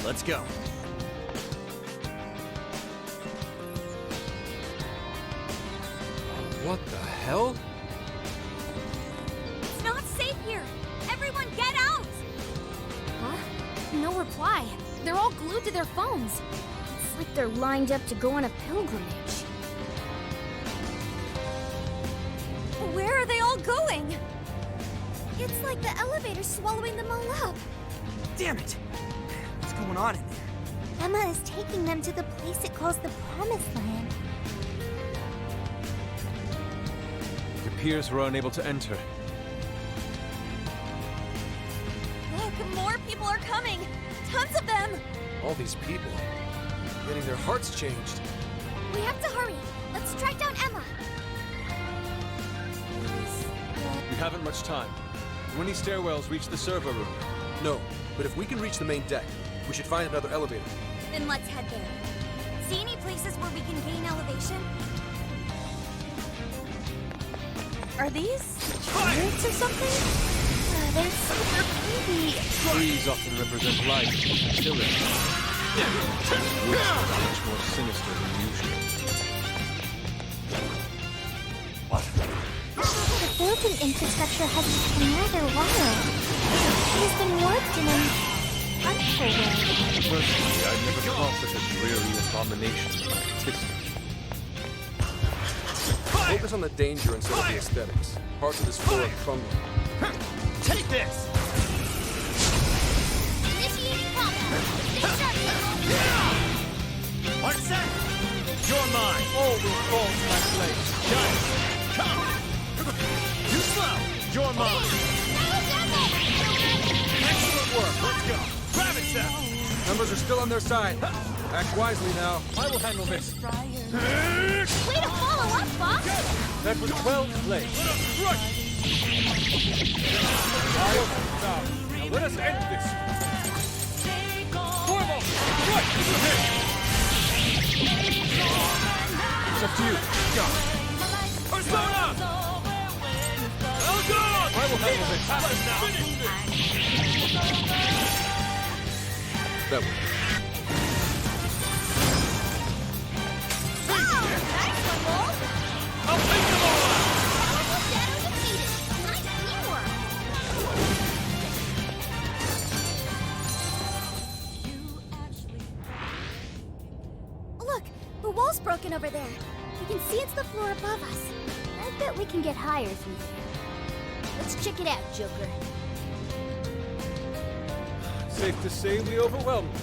Let's go. What the hell? It's not safe here! Everyone get out! Huh? No reply. They're all glued to their phones. It's like they're lined up to go on a pilgrimage. Where are they all going? It's like the elevator's swallowing them all up. Damn it! What's going on in there? Emma is taking them to the place it calls the Promised Land. It appears we're unable to enter. Look, more people are coming! Tons of them! All these people, getting their hearts changed. We have to hurry. Let's track down Emma. We haven't much time. Do any stairwells reach the server room? No, but if we can reach the main deck, we should find another elevator. Then let's head there. See any places where we can gain elevation? Are these spirits or something? They're super creepy. Trees often represent life, fertility. Woods are much more sinister than usual. The building infrastructure has become rather wild. It has been warped in an harmful way. Personally, I've never thought such a dreary abomination artistic. Focus on the danger instead of the aesthetics. Parts of this floor are crumbling. Take this! Initiating combat. Stay sharp, One sec! You're mine! All will fall to my blade. Done! Come! Too slow! You're mine! Excellent work! Let's go! Grab it, Seth! Numbers are still on their side. Act wisely now. I will handle this. Way to follow up, boss! That was 12 blades. Crush! Now, let us end this. Foremost! Right! It's up to you. Go. Persona! Oh, God! I will handle this. Finish this! That way. Wow! Nice one, Wolf! I'll take them all out! Double shadow defeated! Nice teamwork! Look! The wall's broken over there. We can see it's the floor above us. I bet we can get higher through there. Let's check it out, Joker. Safe to say we overwhelmed them.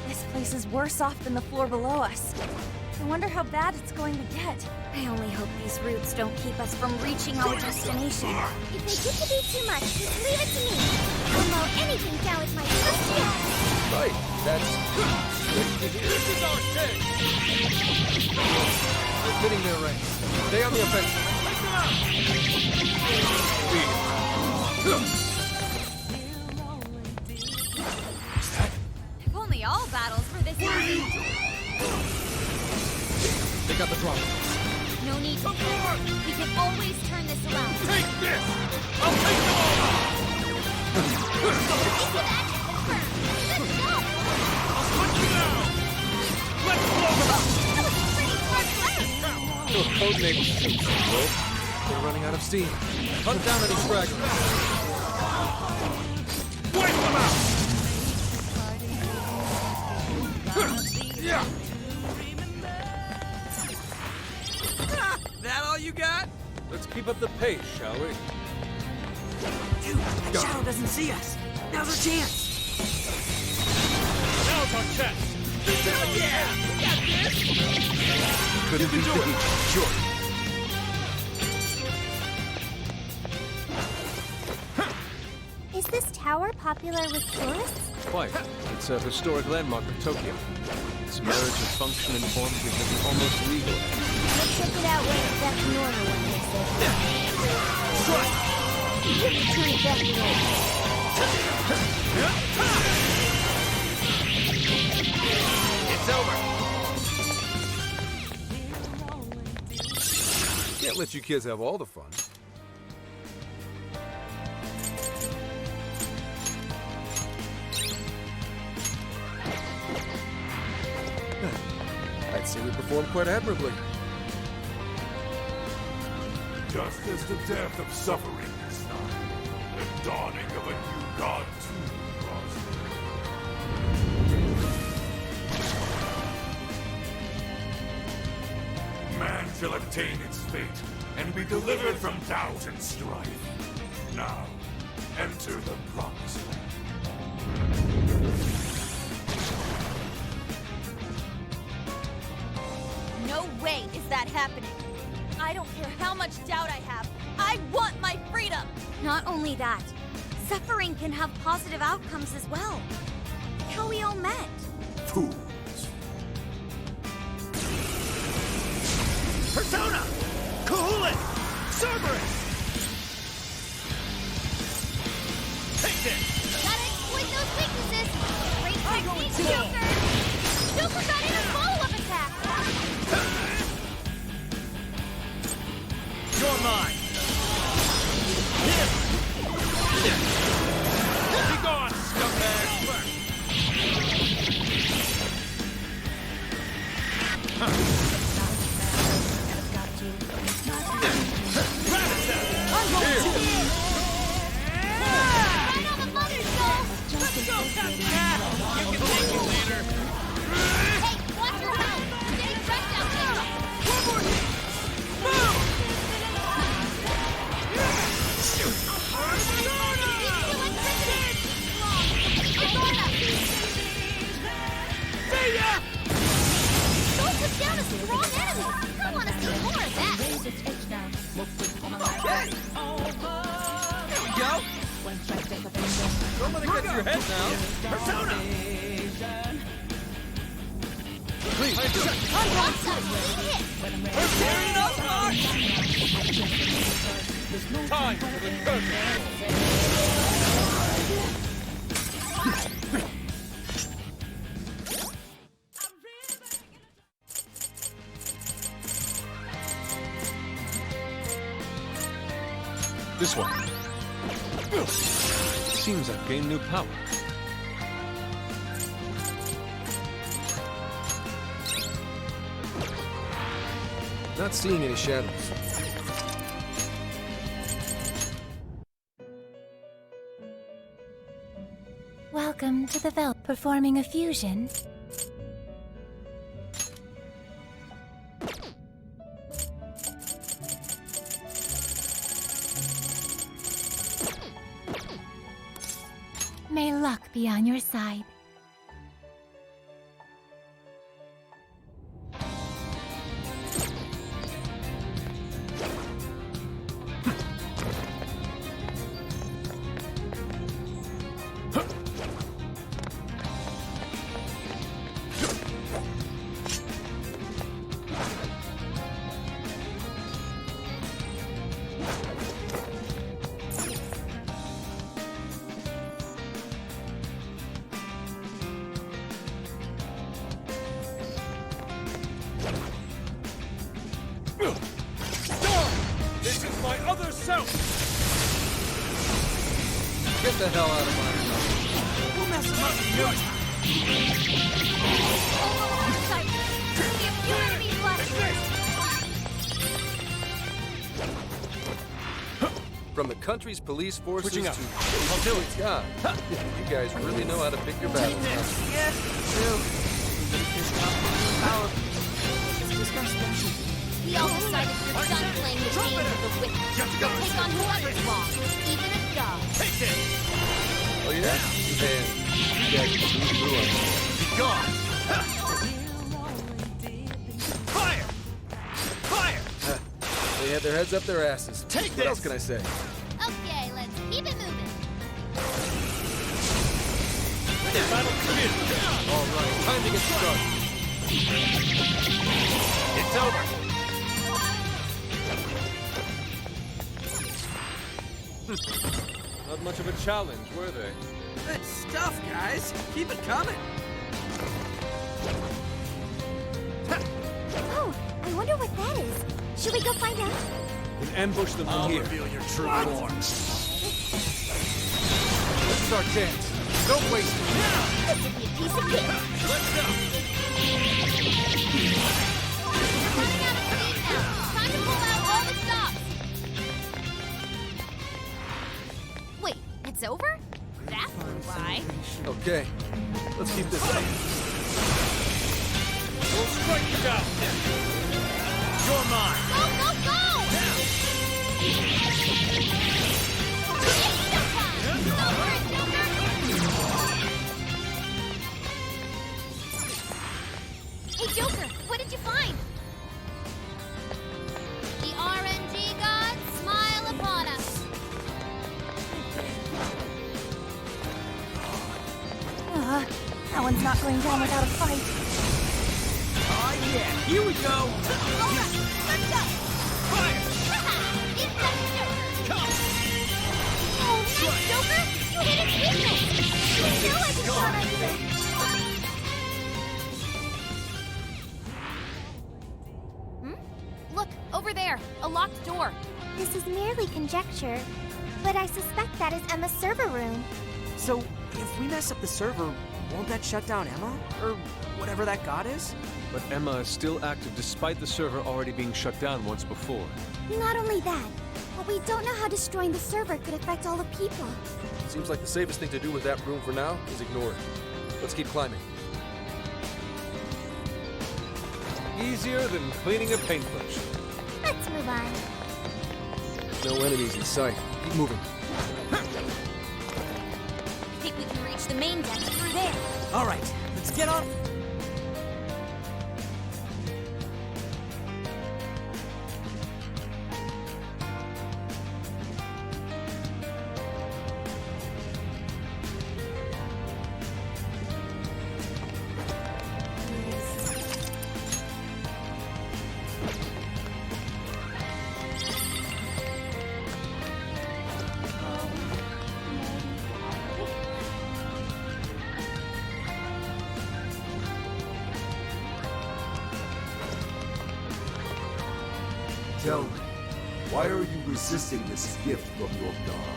This place is worse off than the floor below us. I wonder how bad it's going to get. I only hope these roots don't keep us from reaching our destination. If they get to be too much, just leave it to me. I'll mow anything down with my first kick. Right. That's This is our day! They're fitting their ranks. Stay on the offensive. Take them out! If only all battles were this easy. They got the drop. No need to panic. We can always turn this around. Take this! I'll take them all out! Course of action confirmed. Good job. I'll put you down! Let's blow them out! That was a pretty smart plan. Your code name suits you, Wolf. They're running out of steam. Hunt down any stragglers. Wipe them out! Yeah. That all you got? Let's keep up the pace, shall we? Dude, that shadow doesn't see us. Now's our chance. Now's our test. Yeah! We got this! Couldn't You can do it. Sure. Is this tower popular with tourists? Quite. It's a historic landmark of Tokyo. Its marriage of function and form gives it an almost legal. Let's check it out when it's back to normal, when they say. Turn it back to normal. It's over. Can't let you kids have all the fun. performed quite admirably. Just as the death of suffering is nigh, the dawning of a new god too draws near. Man shall obtain its fate and be delivered from doubt and strife. Now, enter the promised land. No way is that happening. I don't care how much doubt I have. I want my freedom! Not only that, suffering can have positive outcomes as well. Like how we all met. Fools. Persona! Kahoolan! Cerberus! Take this! Gotta exploit those weaknesses. Great technique, Joker! Joker got in a follow-up attack! You're mine! Be gone, scumbag! Right on the mother's soul! Let's go, Captain! You can thank you later. Hey, watch your mouth! You're getting wrecked out there! One more hit! Move! See ya! Don't put down a strong enemy! I want to see more of that! Okay! Here we go! Don't let it get to your head now. Persona! Please, I want some! Lead hit! Carrying up, Mark! time for the curtain. This one. Seems I've gained new power. Not seeing any shadows. Welcome to the Vel performing a fusion. May luck be on your side. This is my other self! Get the hell out of my We'll mess him up in no time! Only a few enemies left! From the country's police forces Switching to up. the God. You guys really know how to pick your battles, huh? We all decided we're done playing the game of the wicked. We'll take on whoever's wrong, even a god. Take this! Oh yeah? And you guys can blue on me. Be gone! Fire! Fire! They had their heads up their asses. Take What this! else can I say? Okay, let's keep it moving. Battle begin! All right, time to get started. It's over! Not much of a challenge, were they? Good stuff, guys. Keep it coming. Oh, I wonder what that is. Should we go find out? And ambush them I'll from here. reveal your true form. This is our chance. Don't waste it. This would be a piece of cake. Let's go! Okay, let's keep this up. We'll strike you down. You're mine. Go, go, go! Hey, Joker, what did you find? The RNG gods smile upon us. That one's not going down without a fight. Oh yeah, here we go. All right, let's go. Fire! It's the Joker. Come! Oh, nice, Joker. You hit its weakness. You know I can count on you. Look, over there, a locked door. This is merely conjecture, but I suspect that is Emma's server room. So, if we mess up the server, won't that shut down Emma? Or whatever that god is? But Emma is still active despite the server already being shut down once before. Not only that, but we don't know how destroying the server could affect all the people. Seems like the safest thing to do with that room for now is ignore it. Let's keep climbing. Easier than cleaning a paintbrush. Let's move on. No enemies in sight. Keep moving. I think we can reach the main deck through there. All right, let's get on. Tell me, why are you resisting this gift from your god?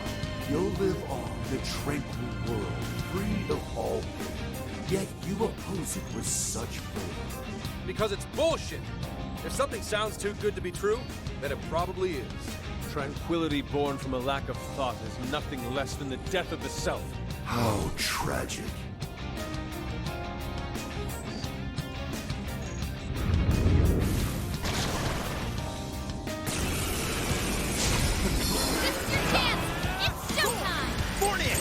You'll live on the tranquil world, free of all pain. Yet you oppose it with such fervor. Because it's bullshit! If something sounds too good to be true, then it probably is. Tranquility born from a lack of thought is nothing less than the death of the self. How tragic. This is your chance. It's showtime. Born in!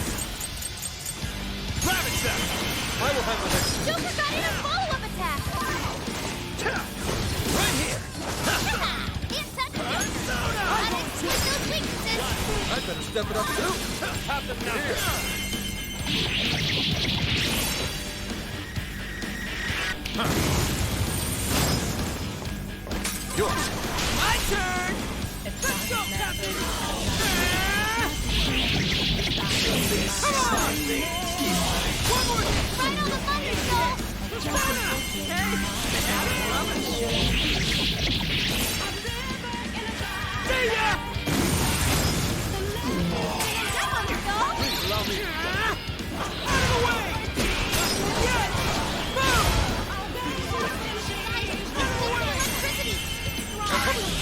Rabbit Zap! I will handle this. Joker got in a follow-up attack. Right here! Can't touch it. Gotta exploit those weaknesses. I'd better step it up too. Have them now. Yours. My turn! Let's go, Captain! Come on! One more! Right on the money, Joel. See ya! That one, Joel. Allow me. Out of the way! Yes! Move! Electricity.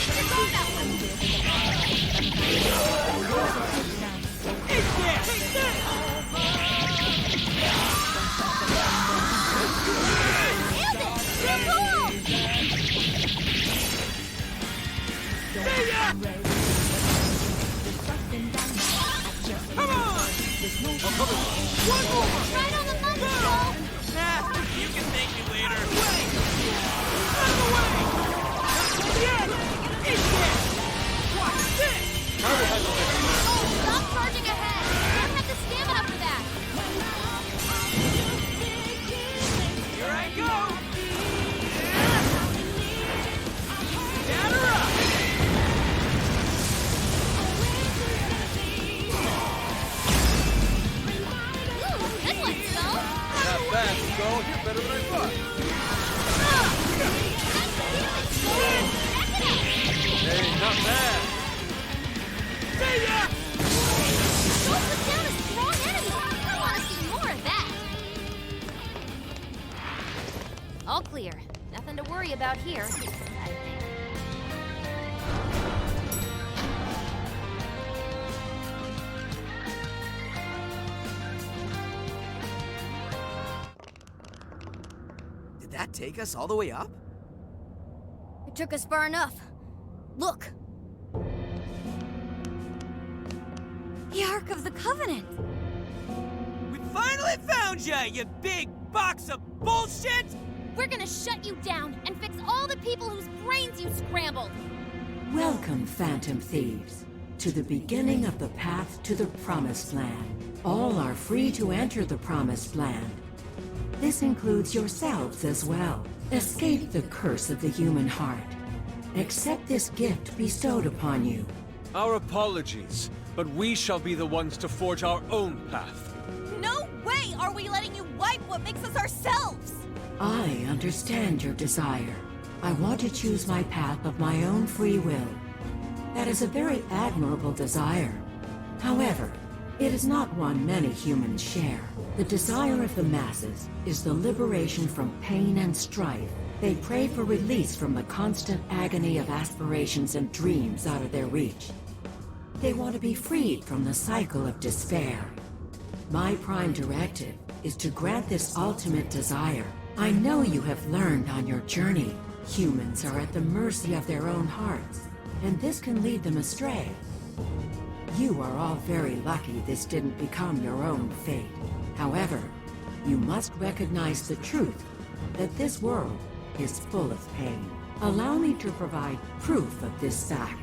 It's on that one. Eat this! Take this! Nailed it. You're cool. See ya! Come on! One more! Right on the money, Joel. You can thank me later. Out of the way! Yes! Eat this! Watch this! Oh, stop charging ahead. You don't have the stamina for that. Here I go! Get her up! Ooh, good one, Skull. Not bad, Skull. You're better than I thought. Hey, not bad. See ya! Don't put down a strong enemy. I want to see more of that. All clear. Nothing to worry about here, I think. would take us all the way up? It took us far enough. Look! The Ark of the Covenant! We finally found ya, you big box of bullshit! We're gonna shut you down and fix all the people whose brains you scrambled! Welcome, Phantom Thieves, to the beginning of the path to the Promised Land. All are free to enter the Promised Land. This includes yourselves as well. Escape the curse of the human heart. Accept this gift bestowed upon you. Our apologies, but we shall be the ones to forge our own path. No way are we letting you wipe what makes us ourselves! I understand your desire. I want to choose my path of my own free will. That is a very admirable desire. However, it is not one many humans share. The desire of the masses is the liberation from pain and strife. They pray for release from the constant agony of aspirations and dreams out of their reach. They want to be freed from the cycle of despair. My prime directive is to grant this ultimate desire. I know you have learned on your journey. Humans are at the mercy of their own hearts, and this can lead them astray. You are all very lucky this didn't become your own fate. However, you must recognize the truth that this world is full of pain. Allow me to provide proof of this fact.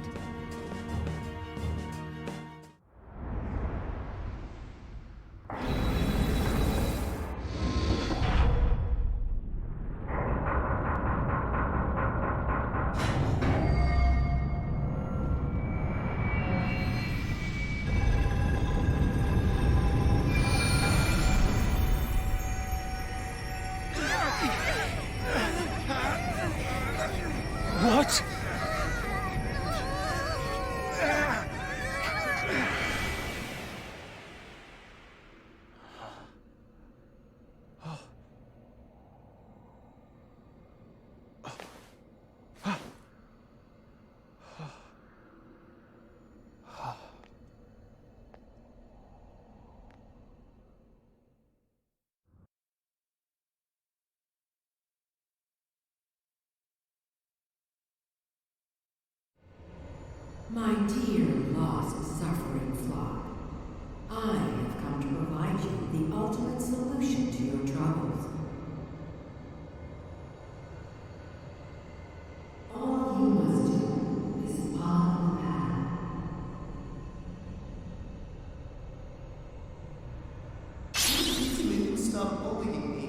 What? My dear lost suffering flock, I have come to provide you the ultimate solution to your troubles. All you must do is follow the path. Please stop bullying me.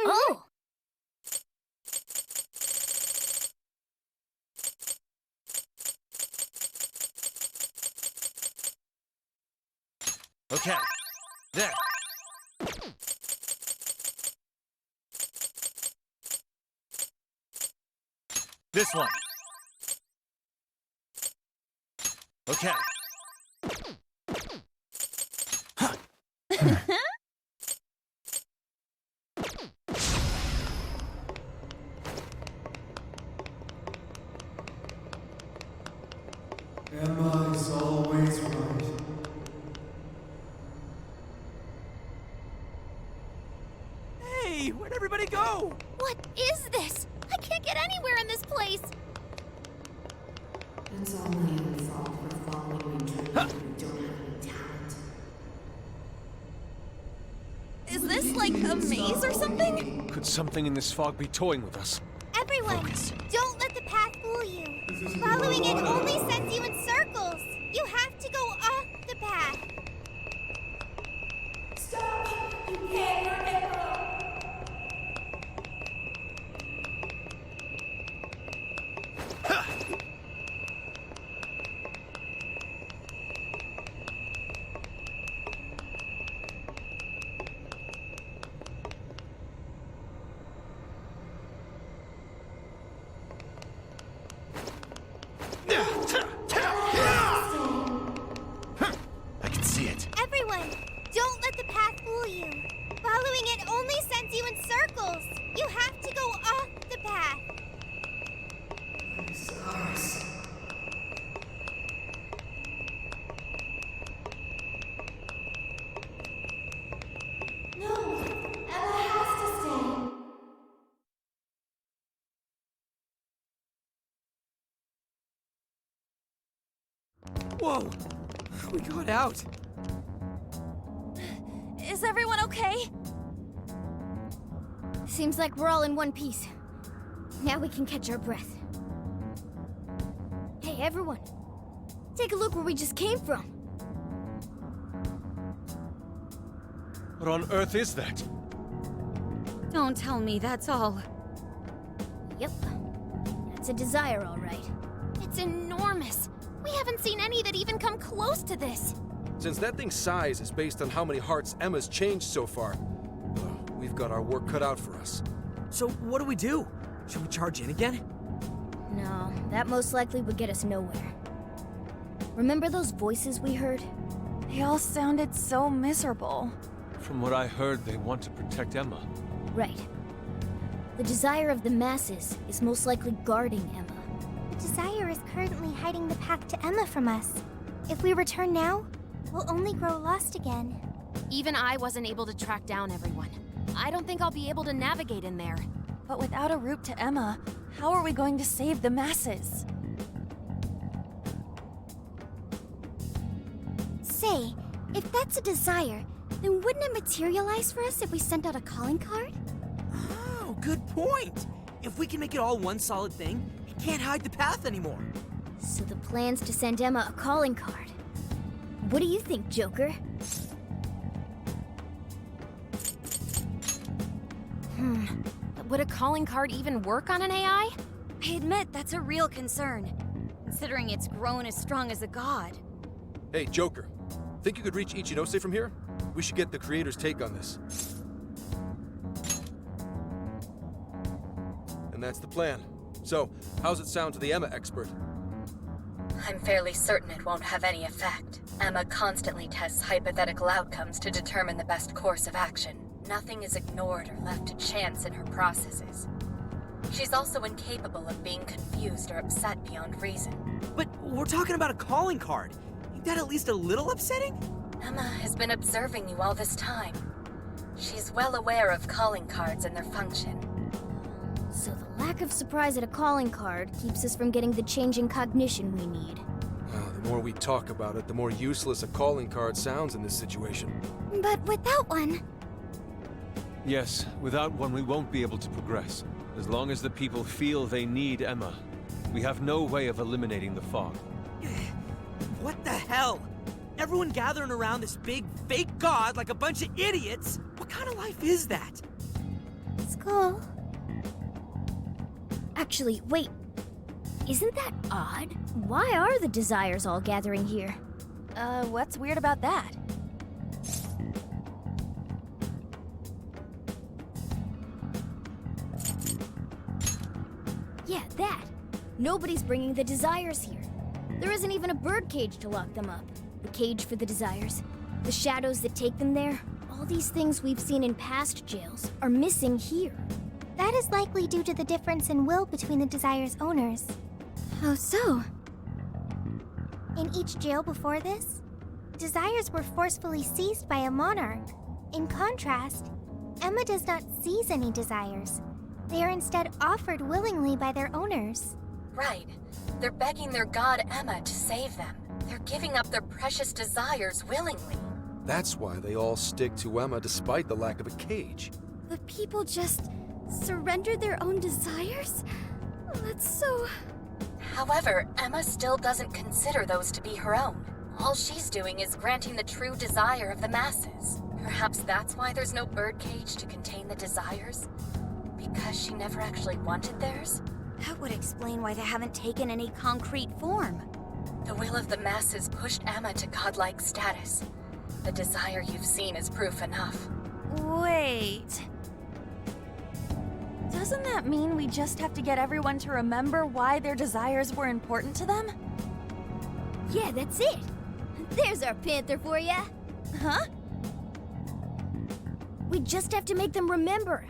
Oh! Okay. There. This one. Okay. Emma is always right. Hey, where'd everybody go? What is this? I can't get anywhere in this place! It's only your fault for following me to don't have any talent. Is this like a maze or something? Could something in this fog be toying with us? Everyone, don't let the path fool you. Following it only sends you in circles. You have to go off the path. Stop! You can't hurt Emma! I can see it. Everyone, don't let the path fool you. Following it only sends you in circles. You have to go off the path. Whoa! We got out. Is everyone okay? Seems like we're all in one piece. Now we can catch our breath. Hey, everyone. Take a look where we just came from. What on earth is that? Don't tell me that's all. Yep. That's a desire, all right. It's enormous. We haven't seen any that even come close to this. Since that thing's size is based on how many hearts Emma's changed so far, we've got our work cut out for us. So what do we do? Should we charge in again? No, that most likely would get us nowhere. Remember those voices we heard? They all sounded so miserable. From what I heard, they want to protect Emma. Right. The desire of the masses is most likely guarding Emma. The desire is currently hiding the path to Emma from us. If we return now, we'll only grow lost again. Even I wasn't able to track down everyone. I don't think I'll be able to navigate in there. But without a route to Emma, how are we going to save the masses? Say, if that's a desire, then wouldn't it materialize for us if we sent out a calling card? Oh, good point. If we can make it all one solid thing, it can't hide the path anymore. So the plan's to send Emma a calling card. What do you think, Joker? Would a calling card even work on an AI? I admit that's a real concern, considering it's grown as strong as a god. Hey, Joker. Think you could reach Ichinose from here? We should get the creator's take on this. And that's the plan. So, how's it sound to the Emma expert? I'm fairly certain it won't have any effect. Emma constantly tests hypothetical outcomes to determine the best course of action. Nothing is ignored or left to chance in her processes. She's also incapable of being confused or upset beyond reason. But we're talking about a calling card. Ain't that at least a little upsetting? Emma has been observing you all this time. She's well aware of calling cards and their function. So the lack of surprise at a calling card keeps us from getting the change in cognition we need. The more we talk about it, the more useless a calling card sounds in this situation. But without one... Yes, without one we won't be able to progress. As long as the people feel they need Emma, we have no way of eliminating the fog. What the hell? Everyone gathering around this big, fake god like a bunch of idiots? What kind of life is that? Skull. Actually, wait. Isn't that odd? Why are the desires all gathering here? What's weird about that? Yeah, that. Nobody's bringing the desires here. There isn't even a bird cage to lock them up. The cage for the desires. The shadows that take them there. All these things we've seen in past jails are missing here. That is likely due to the difference in will between the desire's owners. How so? In each jail before this, desires were forcefully seized by a monarch. In contrast, Emma does not seize any desires. They are instead offered willingly by their owners. Right. They're begging their god Emma to save them. They're giving up their precious desires willingly. That's why they all stick to Emma despite the lack of a cage. The people just surrendered their own desires? That's so... However, Emma still doesn't consider those to be her own. All she's doing is granting the true desire of the masses. Perhaps that's why there's no birdcage to contain the desires? Because she never actually wanted theirs? That would explain why they haven't taken any concrete form. The will of the masses pushed Emma to godlike status. The desire you've seen is proof enough. Wait... Doesn't that mean we just have to get everyone to remember why their desires were important to them? Yeah, that's it. There's our panther for ya. Huh? We just have to make them remember.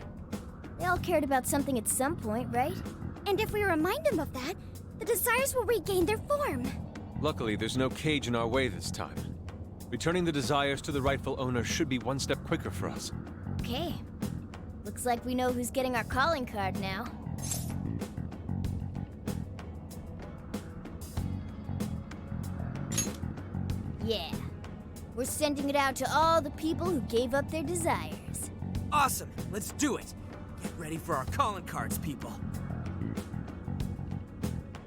They all cared about something at some point, right? And if we remind them of that, the desires will regain their form. Luckily, there's no cage in our way this time. Returning the desires to the rightful owner should be one step quicker for us. Okay. Looks like we know who's getting our calling card now. Yeah. We're sending it out to all the people who gave up their desires. Awesome, let's do it. Get ready for our calling cards, people.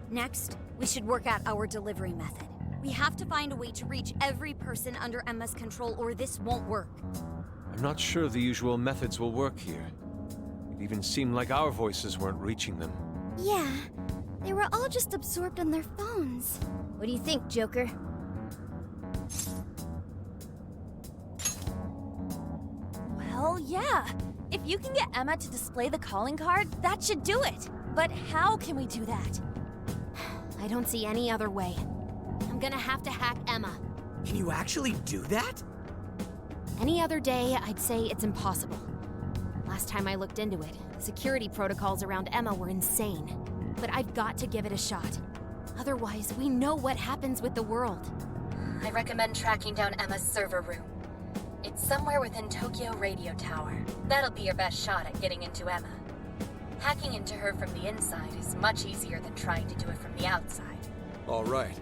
Next, we should work out our delivery method. We have to find a way to reach every person under Emma's control or this won't work. I'm not sure the usual methods will work here. It even seemed like our voices weren't reaching them. Yeah, they were all just absorbed on their phones. What do you think, Joker? Well, yeah. If you can get Emma to display the calling card, that should do it. But how can we do that? I don't see any other way. I'm gonna have to hack Emma. Can you actually do that? Any other day, I'd say it's impossible. Last time I looked into it, the security protocols around Emma were insane. But I've got to give it a shot. Otherwise, we know what happens with the world. I recommend tracking down Emma's server room. It's somewhere within Tokyo Radio Tower. That'll be your best shot at getting into Emma. Hacking into her from the inside is much easier than trying to do it from the outside. All right.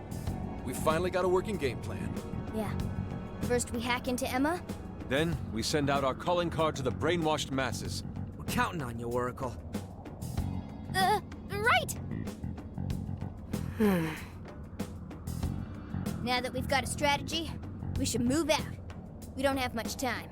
We finally got a working game plan. Yeah. First we hack into Emma. Then, we send out our calling card to the brainwashed masses. We're counting on you, Oracle. Right! Now that we've got a strategy, we should move out. We don't have much time.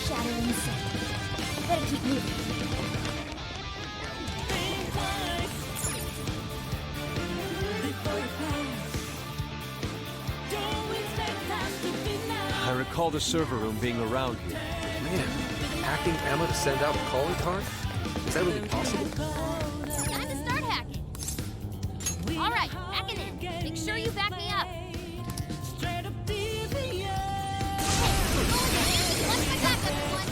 Shadow inside. Better keep moving. I recall the server room being around here. Man, hacking Emma to send out a calling card? Is that really possible? Time to start hacking. All right, hack it in. Make sure you back me up. Watch my back, everyone.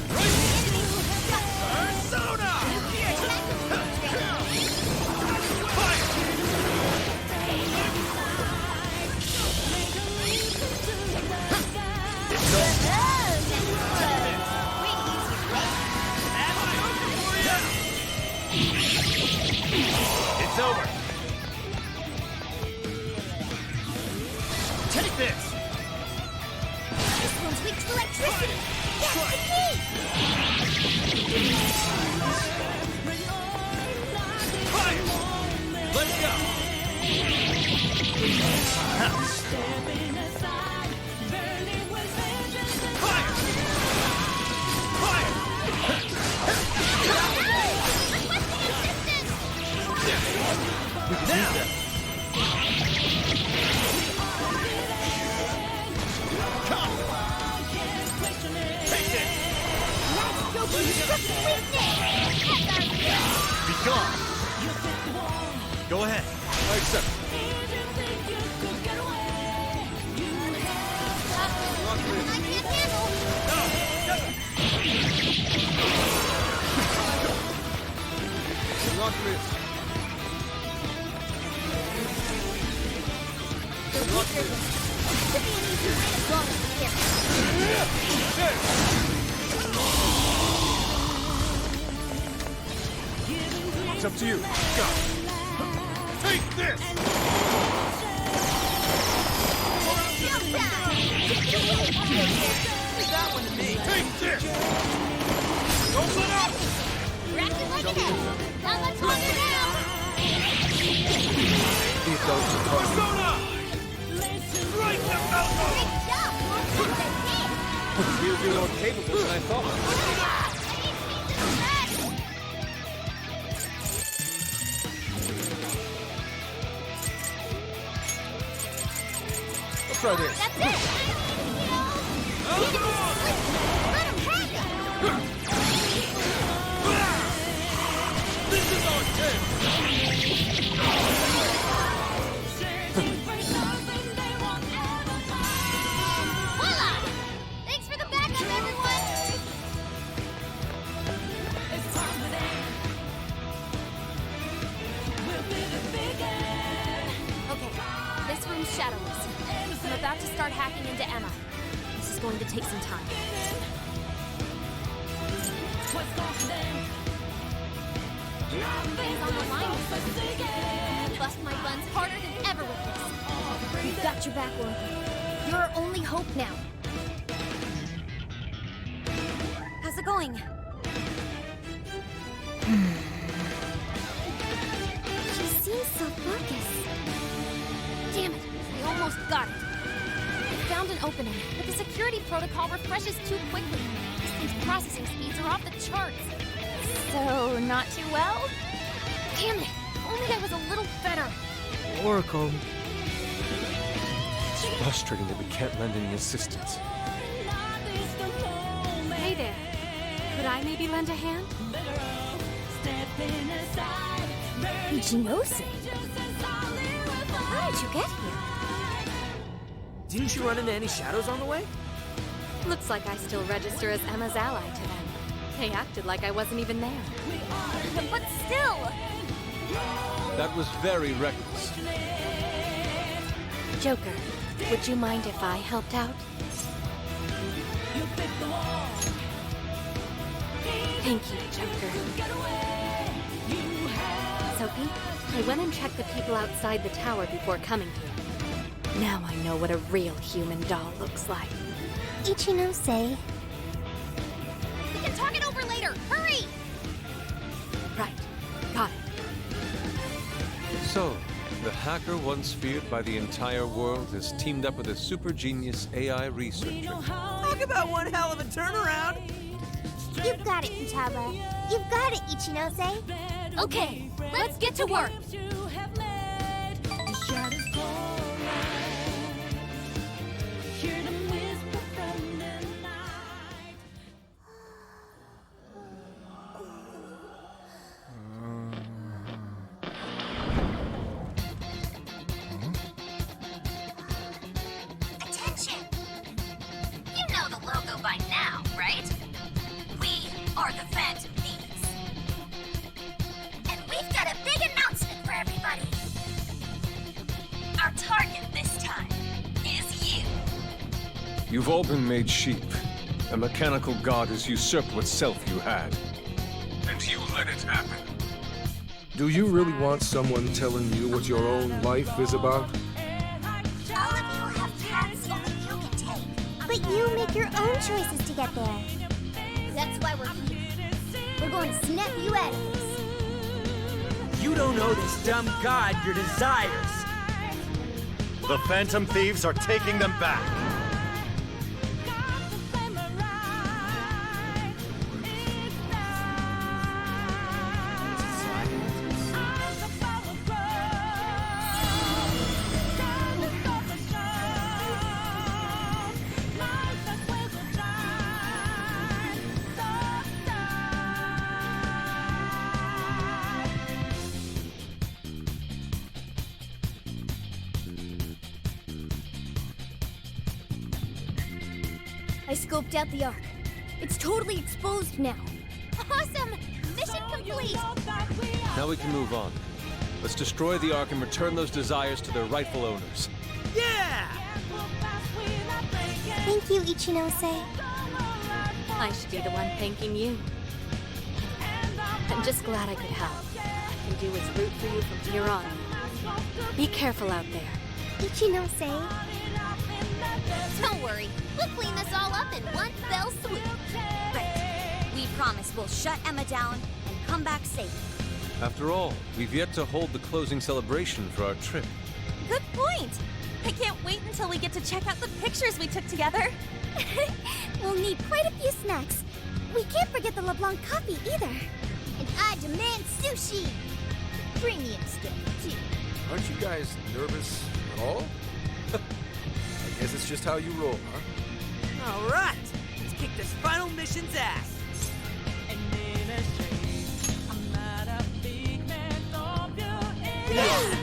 It's over. Take this. This one's weak to electricity. That's the key. Fire! Let's go. Fire! Fire! Now! Come! Take this! Let's go be Be gone! Go ahead. I accept. I can't handle. Lock this. The weaker ones should be an easy win as long as we're here. It's up to you. Go. Take this! Leave that one to me. Take this! Don't let up! We're acting like an elf. Not much longer now. Leave those to Carson. Persona! Right the elbow! Great job. You're more capable than I thought. Let's try this. That's it. Let him have it. This is our chance! Voila! Thanks for the backup, everyone. Okay, going to take some time. Things on the line. Bust my buns harder than ever with this. We've got your back, Loki. You're our only hope now. How's it going? She seems so focused. Damn it, we almost got it. I found an opening, but the security protocol refreshes too quickly. This thing's processing speeds are off the charts. So, not too well? Damn it, if only I was a little better. Oracle. It's frustrating that we can't lend any assistance. Hey there. Could I maybe lend a hand? Ichinose? How did you get here? Didn't you run into any shadows on the way? Looks like I still register as Emma's ally to them. They acted like I wasn't even there. But still! That was very reckless. Joker, would you mind if I helped out? Thank you, Joker. Sophie, I went and checked the people outside the tower before coming here. Now I know what a real human doll looks like. Ichinose. We can talk it over later! Hurry! Right. Got it. So, the hacker once feared by the entire world has teamed up with a super genius AI researcher. Talk about one hell of a turnaround! You've got it, Futaba. You've got it, Ichinose. Okay, let's get to work! Attention! You know the logo by now, right? We are the Phantom Thieves. And we've got a big announcement for everybody. Our target this time is you. You've all been made sheep. A mechanical god has usurped what self you had. And you let it happen. Do you really want someone telling you what your own life is about? All of you have paths only you can take. But you make your own choices to get there. That's why we're here. We're going to snap you out of this. You don't know this dumb god your desires. The Phantom Thieves are taking them back. I scoped out the Ark. It's totally exposed now. Awesome! Mission complete! Now we can move on. Let's destroy the Ark and return those desires to their rightful owners. Yeah! Thank you, Ichinose. I should be the one thanking you. I'm just glad I could help. All I can do is root for you from here on. Be careful out there. Ichinose. Don't worry, we'll clean this all up in one fell swoop. Right. We promise we'll shut Emma down and come back safe. After all, we've yet to hold the closing celebration for our trip. Good point. I can't wait until we get to check out the pictures we took together. We'll need quite a few snacks. We can't forget the LeBlanc coffee either. And I demand sushi. Premium stuff, too. Aren't you guys nervous at all? I guess it's just how you roll, huh? All right, let's kick this final mission's ass. Yeah!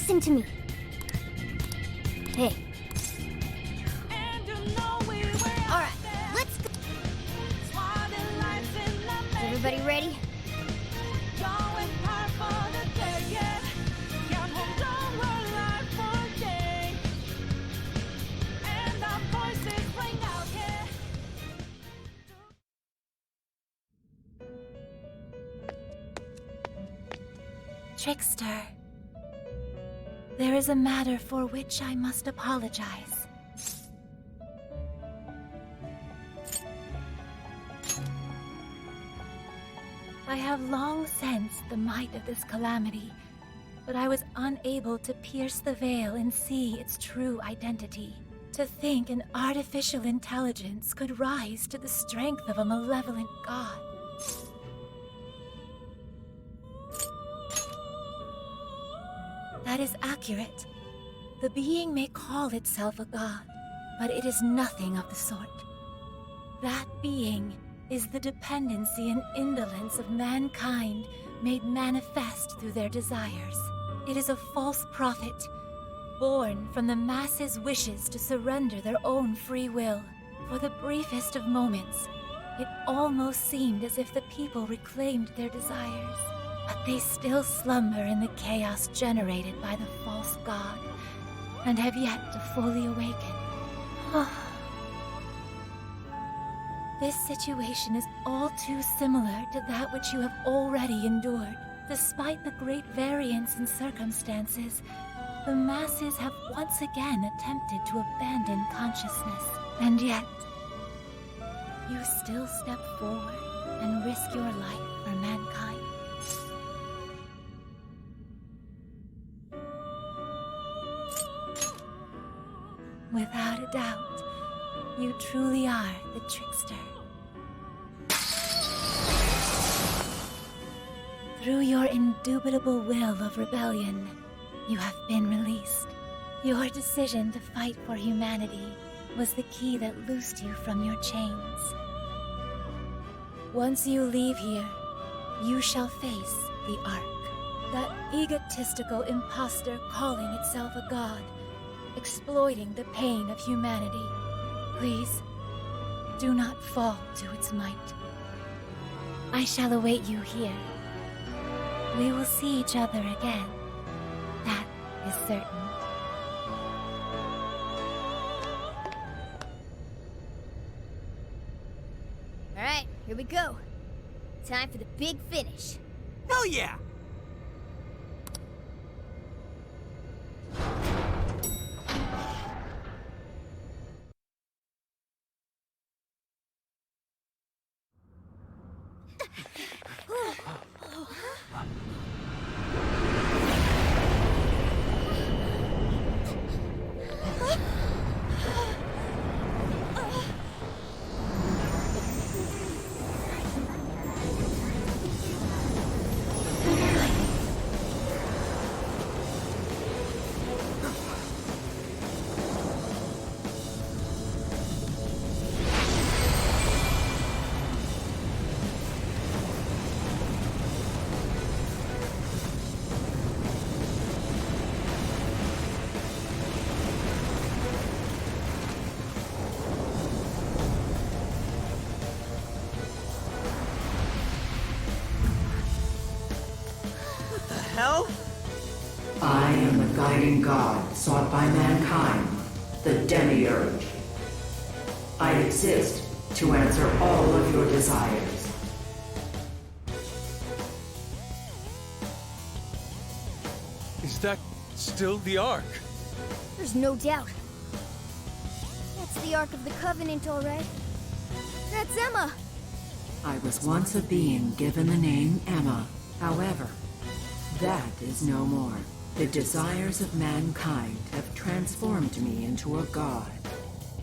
Listen to me. Hey. Alright, let's go. Is everybody ready? Trickster, there is a matter for which I must apologize. I have long sensed the might of this calamity, but I was unable to pierce the veil and see its true identity. To think an artificial intelligence could rise to the strength of a malevolent god. That is accurate. The being may call itself a god, but it is nothing of the sort. That being is the dependency and indolence of mankind made manifest through their desires. It is a false prophet, born from the masses' wishes to surrender their own free will. For the briefest of moments, it almost seemed as if the people reclaimed their desires. But they still slumber in the chaos generated by the false god, and have yet to fully awaken. This situation is all too similar to that which you have already endured. Despite the great variance in circumstances, the masses have once again attempted to abandon consciousness. And yet, you still step forward and risk your life for mankind. Without a doubt, you truly are the trickster. Through your indubitable will of rebellion, you have been released. Your decision to fight for humanity was the key that loosed you from your chains. Once you leave here, you shall face the Ark. That egotistical imposter calling itself a god, exploiting the pain of humanity. Please, do not fall to its might. I shall await you here. We will see each other again. That is certain. Alright, here we go. Time for the big finish. Hell yeah! Hell? I am the guiding god sought by mankind, the Demiurge. I exist to answer all of your desires. Is that still the Ark? There's no doubt. That's the Ark of the Covenant, all right. That's Emma. I was once a being given the name Emma. However, that is no more. The desires of mankind have transformed me into a god.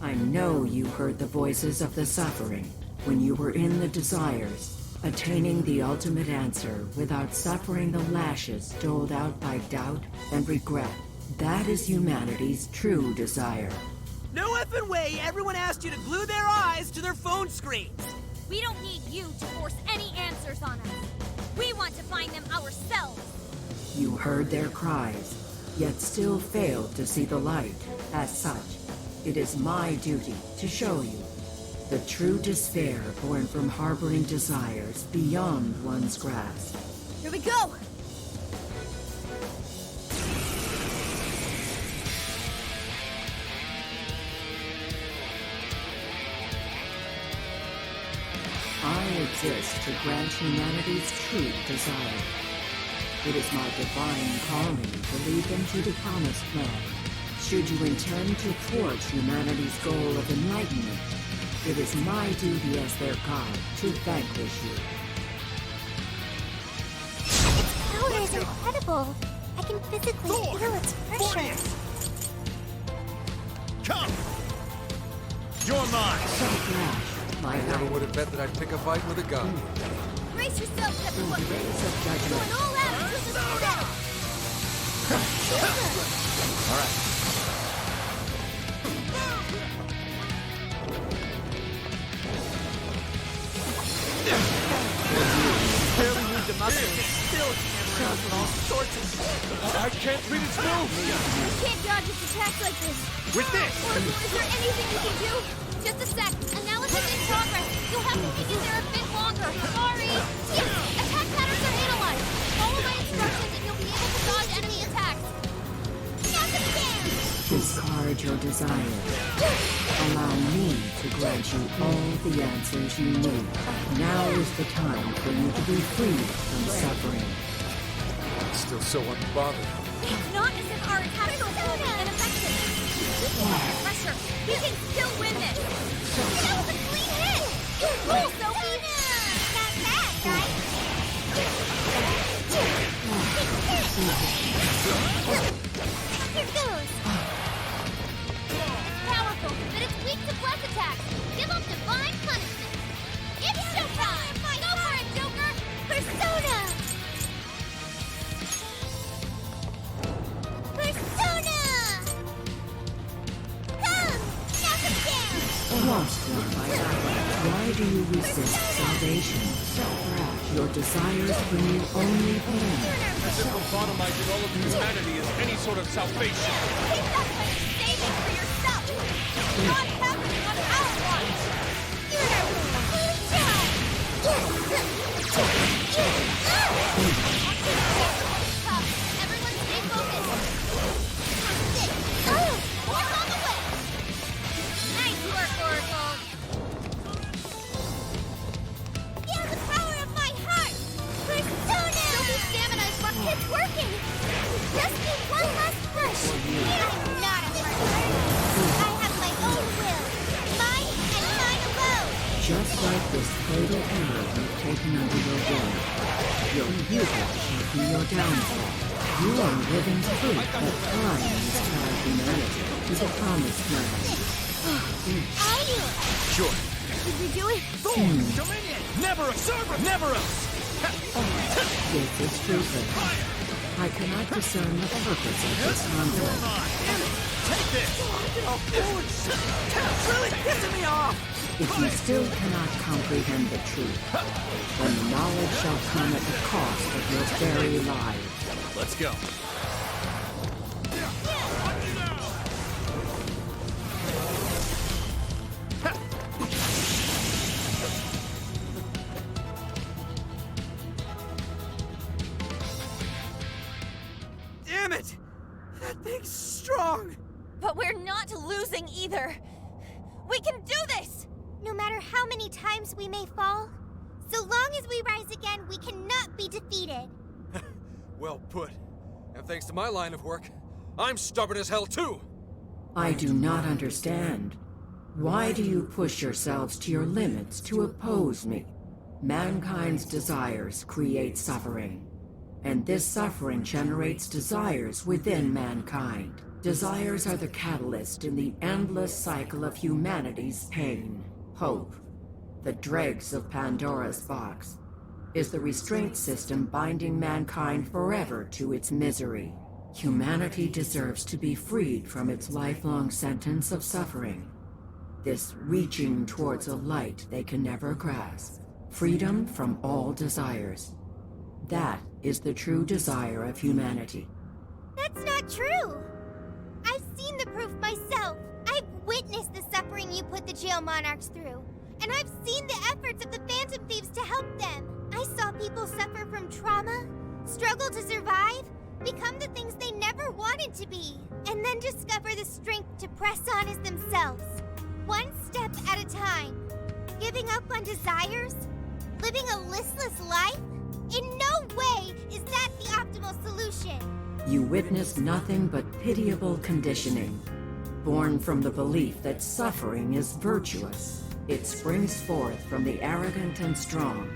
I know you heard the voices of the suffering when you were in the desires, attaining the ultimate answer without suffering the lashes doled out by doubt and regret. That is humanity's true desire. No effing way everyone asked you to glue their eyes to their phone screens! We don't need you to force any answers on us. We want to find them ourselves. You heard their cries. yet still failed to see the light. As such, it is my duty to show you the true despair born from harboring desires beyond one's grasp. Here we go! I exist to grant humanity's true desire. It is my divine calling to lead them to the promised land. Should you intend to thwart humanity's goal of enlightenment, it is my duty as their god to vanquish you. Its power is incredible. I can physically feel its pressure. Come! You're mine! So rash, my I never guide. would have bet that I'd pick a fight with a gun. Brace yourselves, everyone! Rays of Going judgment. all out into the storm! All right. Barely moved him up and it's still hammering us with all sorts of shit. I can't read its move! You can't dodge its attacks like this! With this! Oracle, is there anything you can do? Just a sec. Analysis in progress. You'll have to hang in there a bit longer. Sorry. Yes, attack patterns are analyzed. Follow my instructions and you'll be able to dodge enemy attacks. Knock him down! Discard your desire. Allow me to grant you all the answers you need. Now is the time for you to be freed from suffering. Still so unbothered. It's not as if our attacks are fully ineffective. Keep the pressure. We can still win this. That was a clean hit. Good roll, Sophie. Not bad, right? Here goes. Powerful, but it's weak to bless attacks. Give them divine punishment. It's showtime. Go for it, Joker. Persona. Persona! Come! Knock him down! Lost one by Atlus. Why do you resist salvation? Self-rash. Your desires bring you only pain. As if lobotomizing all of humanity is any sort of salvation. Keep that money saving for yourself! Not happening on our watch! Everyone stay focused! It's on the way! Nice work, Oracle! Feel the power of my heart! Persona! Sophie's stamina is what it's working! Just need one last push! I'm not a murderer! I have my own will! Mine and mine alone! Just like this fatal arrow you've taken under your wing, your hubris shall be your downfall. You are living proof that time has tied humanity to the promised land. I knew it! Sure. Did we do it? Dominion! Never a server! Never a... This is stupid. I cannot discern the purpose of this conflict. Take this! Oh, holy shit! It's really pissing me off! If you still cannot comprehend the truth, then the knowledge shall come at the cost of your very lives. Let's go. Damn it! That thing's strong! But we're not losing either. We can do this! No matter how many times we may fall, so long as we rise again, we cannot be defeated. Well put. And thanks to my line of work, I'm stubborn as hell too! I do not understand. Why do you push yourselves to your limits to oppose me? Mankind's desires create suffering, and this suffering generates desires within mankind. Desires are the catalyst in the endless cycle of humanity's pain. Hope, the dregs of Pandora's box, is the restraint system binding mankind forever to its misery. Humanity deserves to be freed from its lifelong sentence of suffering. This reaching towards a light they can never grasp. Freedom from all desires. That is the true desire of humanity. That That's not true! I've seen the proof myself. I've witnessed the suffering you put the jail monarchs through. And I've seen the efforts of the Phantom Thieves to help them. I saw people suffer from trauma, struggle to survive, become the things they never wanted to be, and then discover the strength to press on as themselves. One step at a time. Giving up on desires? Living a listless life? In no way is that the optimal solution. You witnessed nothing but pitiable conditioning, born from the belief that suffering is virtuous. It springs forth from the arrogant and strong,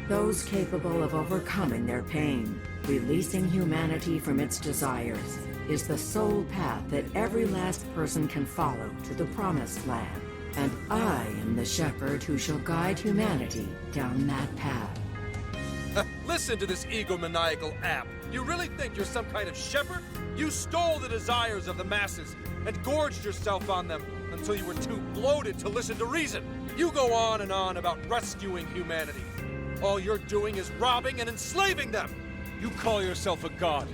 those capable of overcoming their pain. Releasing humanity from its desires is the sole path that every last person can follow to the promised land. And I am the shepherd who shall guide humanity down that path. Listen to this egomaniacal app. You really think you're some kind of shepherd? You stole the desires of the masses and gorged yourself on them until you were too bloated to listen to reason. You go on and on about rescuing humanity. All you're doing is robbing and enslaving them. You call yourself a god,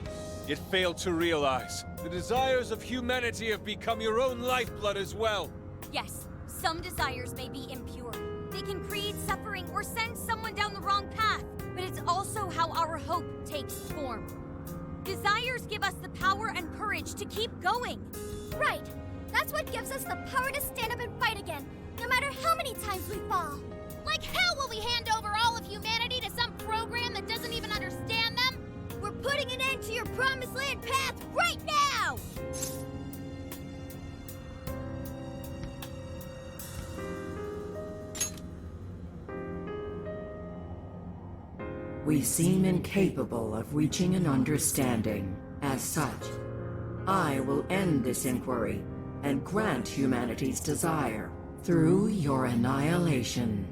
yet fail to realize the desires of humanity have become your own lifeblood as well. Yes, some desires may be impure. They can create suffering or send someone down the wrong path. But it's also how our hope takes form. Desires give us the power and courage to keep going. Right. That's what gives us the power to stand up and fight again, no matter how many times we fall. Like hell will we hand over all of humanity to some program that doesn't even understand them? We're putting an end to your promised land path right now! We seem incapable of reaching an understanding. As such, I will end this inquiry and grant humanity's desire through your annihilation.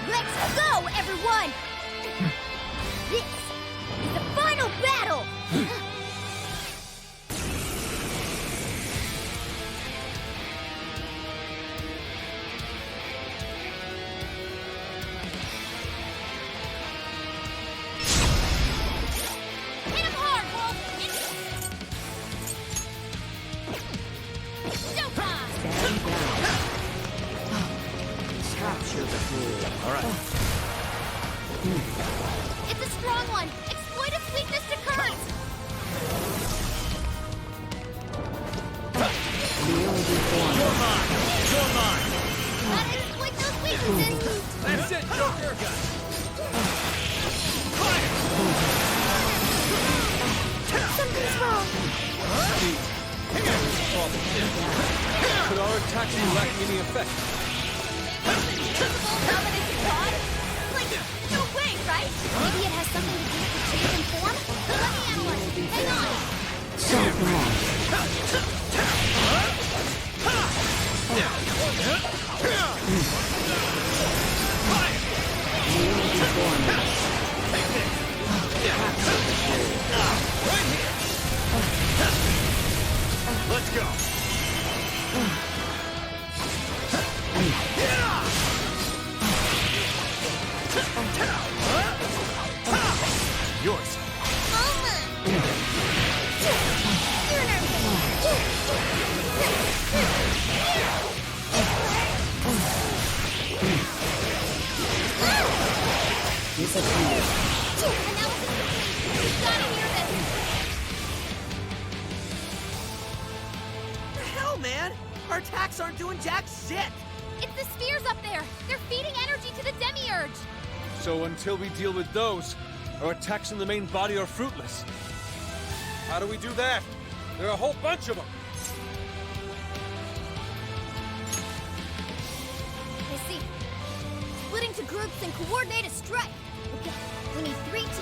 Let's go, everyone! This is the final battle! Hit him hard, Wolf! Showtime! Stand down. Capture the fool. All right. It's a strong one! Exploit its weakness to current! You're mine! You're mine! Gotta exploit those weaknesses! That's it, Joker! Something's wrong. Could our attacks be lacking any effect? Invisible dominance god? Like, no way, right? Maybe it has something to do with the change in form? Let me analyze it. Hang on! So glad. Let's go! Yours. Disappear. Analysis complete. We've gotta hear this. The hell, man? Our attacks aren't doing jack shit! It's the spheres up there. They're feeding energy to the demiurge. So until we deal with those, our attacks in the main body are fruitless. How do we do that? There are a whole bunch of them. I see. Split into groups and coordinate a strike. Okay, we need 3 teams.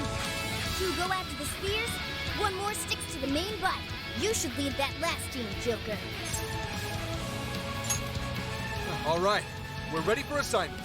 2 go after the spears, one more sticks to the main body. You should lead that last team, Joker. All right, we're ready for assignment.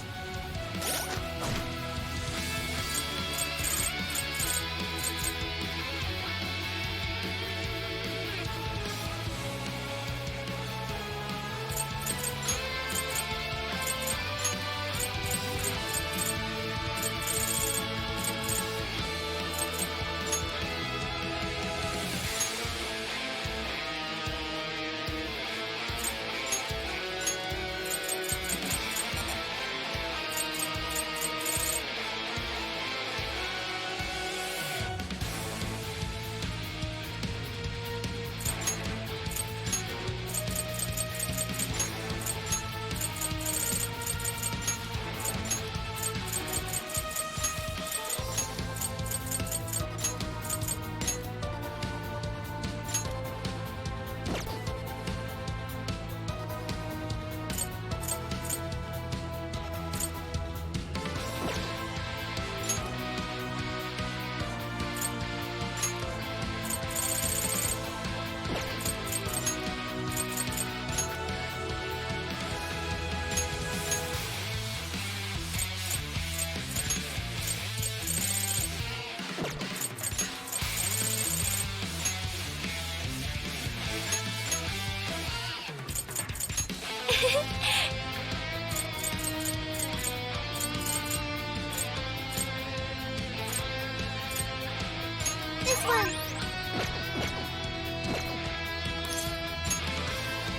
This one!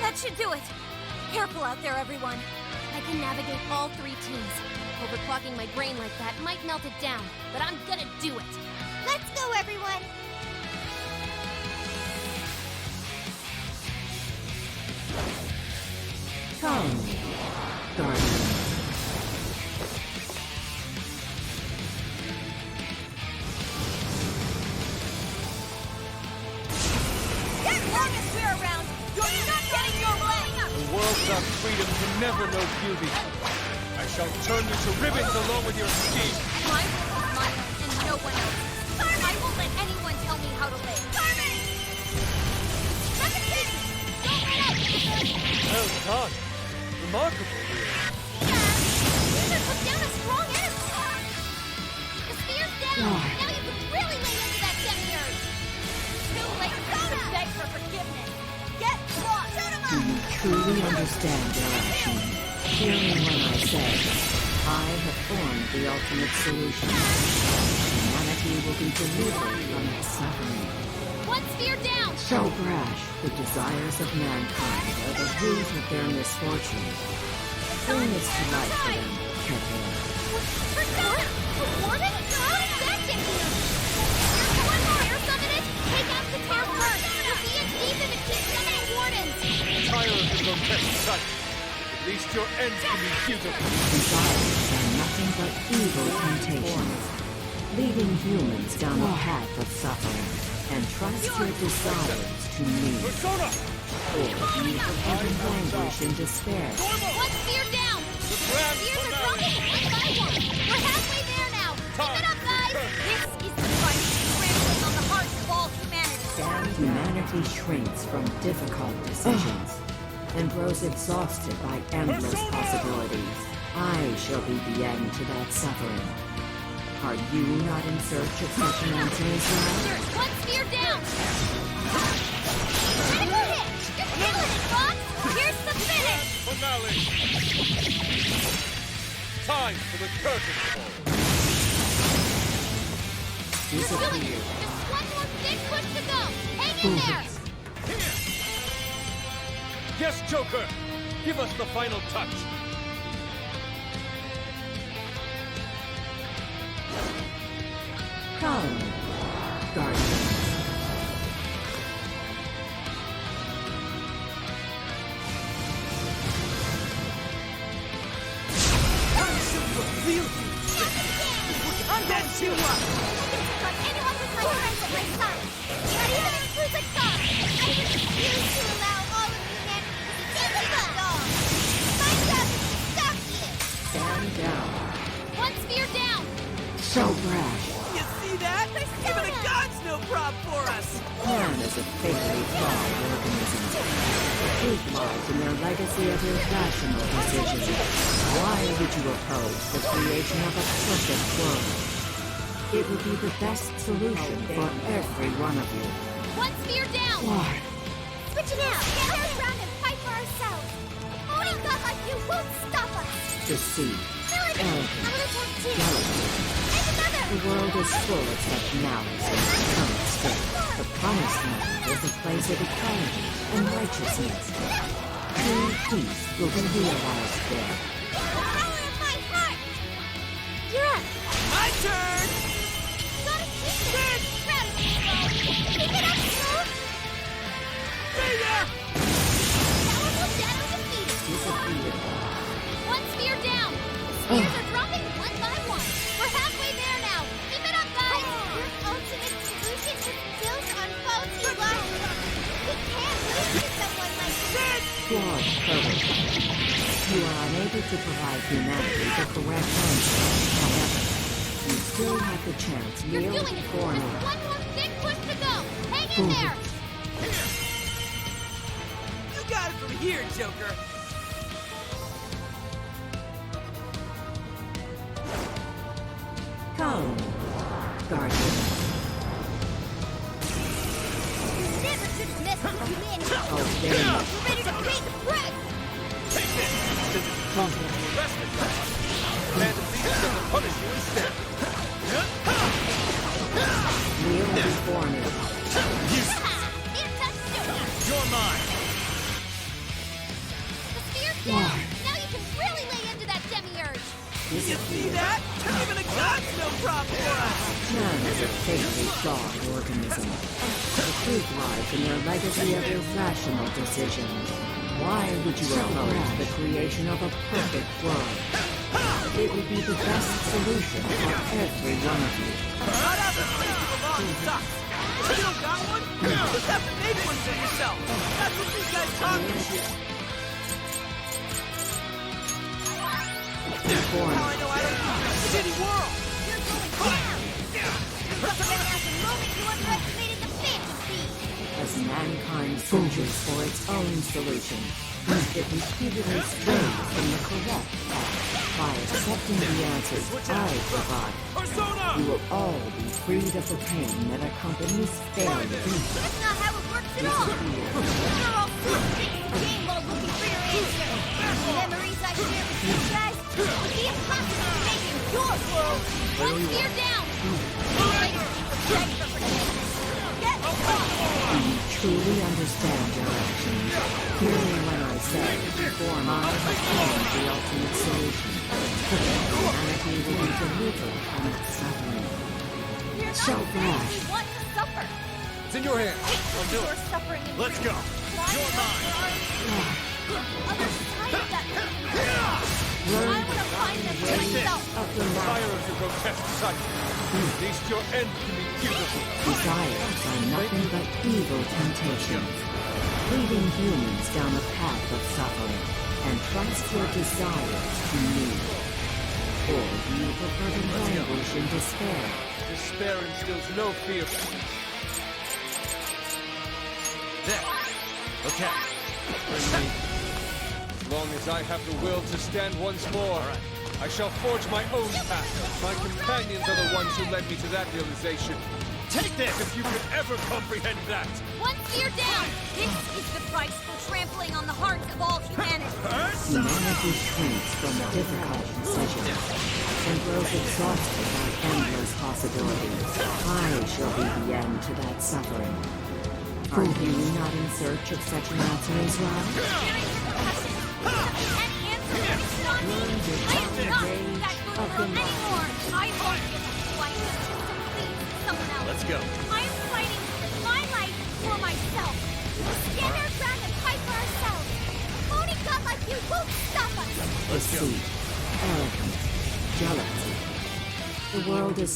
That should do it. Careful out there, everyone. I can navigate all three teams. Overclocking my brain like that might melt it down, but I'm gonna do it. Let's go, everyone! Come, Guardian. As long as we're around, you're not getting your way! A world without freedom can never know beauty. I shall turn you to ribbons along with your scheme. My will is mine, and no one else's. I won't let anyone tell me how to live. Carmen! Repetition! Don't let up! Well done. Remarkable. Caesar took down a strong enemy! The spear's down! Now you can really lay into that demiurge! Too late to beg for forgiveness! Get lost! Shoot him Do you truly understand your action? Hear me when I say, I have formed the ultimate solution. Humanity will be delivered from its suffering. One spear down! So brash, the desires of mankind are the root of their misfortune. Bring this to life for them, Kevin. Persona! A warning? How did that get here? There's one more air summoned! Take out the tear first! We'll be as deep as it keeps summoning wardens! Tired of the grotesque sight. At least your ends can be futile. Desires are nothing but evil temptations, leading humans down a path of suffering. Entrust your desires to me. Persona! Or you will even languish in despair. One spear down! Spears are dropping one by one! We're halfway there now! Keep it up, guys! This is the fight scrambling on the hearts of all humanity! Humanity shrinks from difficult decisions and grows exhausted by endless possibilities. I shall be the end to that suffering. Are you not in search of such an answer as well? One spear down! Critical hit! You're killing it, Fox! Here's the finish! Finale! Time for the curtain call. You're doing it! Just one more big push to go! Hang in there! Yes, Joker! Give us the final touch! Come, Guardians. That's you up! On anyone with my friends at my side! That even includes a dog! I refuse to allow all of humanity to be a dog! My job is to stop you! Stand down. One spear down! So brash. You see that? Even the gods know Man is a fatally flawed organism. The truth lies in their legacy of irrational decisions. Why would you oppose the creation of a perfect world? It would be the best solution for every one of you. One spear down! Why? Switching out! Gather around and fight for ourselves! Only God like you won't stop us! Deceit. Military! I'm Arrogance. gonna attack too! Jealousy. And another! The world is full of such malice and current state. The promised land is a place of equality and righteousness. True peace will be realized there. The power of my heart! You're up! My turn! Gotta keep it! Proud of you, Bo! Keep it up, Snow! Be there! Powerful shadow defeated! Disappear. One spear down! The spears are dropping one by one. We're halfway there now. Keep it up, guys! Your ultimate solution is built on faulty logic. We can't lose to someone like this! Flawed courage. You are unable to provide humanity the correct answer. However, you still have the chance You're near doing it! before Just now. one more big push to go! Hang in there! You got it from here, Joker! Come, Guardian. You never should have messed with humanity! Oh, there. We're ready to pay the price! Take this! This is rescue you. Phantom Thieves going to punish you instead. Kneel before me. It's a suit! You're mine! The spear's down! Now you can really lay into that demiurge! You see that? Even a god's no problem for us! Man is a fatally flawed organism. The truth lies in their legacy of irrational decisions. Why would you oppose the creation of a perfect world? It would be the best solution for every one of you. Not after playing the long sucks. If you don't got one, you just have to make one for yourself. That's what these guys talk shit. Before How I know I don't live in a shitty world. You're going down! Recommend the moment you underestimated the Phantom Thief! as mankind searches for its own solution, it repeatedly strays from the correct path. By accepting the answers I provide, you will all be freed of the pain that accompanies failure. That's not how it works at all! You're all playing the game while looking for your answer! The memories I share with you guys would be impossible to make in your world! One spear down! Get off! Do you truly understand your actions? Hear me when I say, before I have found the ultimate solution. Humanity will be delivered from its suffering. You're not So saying flash. we want to suffer! It's in your hands. I'll do it. Suffering and Let's go. You're mine! Other side of that I Learn want to find them for myself! of the Fire light. of your grotesque sight. At least your end can be beautiful. Desires are nothing but evil temptations, leading humans down the path of suffering, and trust your desires to me. Or do you prefer to languish in despair? Despair instills no fear. There. Okay. As long as I have the will to stand once more, I shall forge my own path. My companions are the ones who led me to that realization. Take this! If you could ever comprehend that! One spear down! This is the price for trampling on the hearts of all humanity! Humanity shrinks from difficult decisions and grows exhausted by endless possibilities. I shall be the end to that suffering. Are you not in search of such an answer as well? An answer fixed on me! I am not that good girl anymore! I won't give up twice just to please someone else! Let's go. I am fighting my life for myself! Stand our ground and fight for ourselves! Only God like you won't stop us! Deceit, arrogance, jealousy. The world is...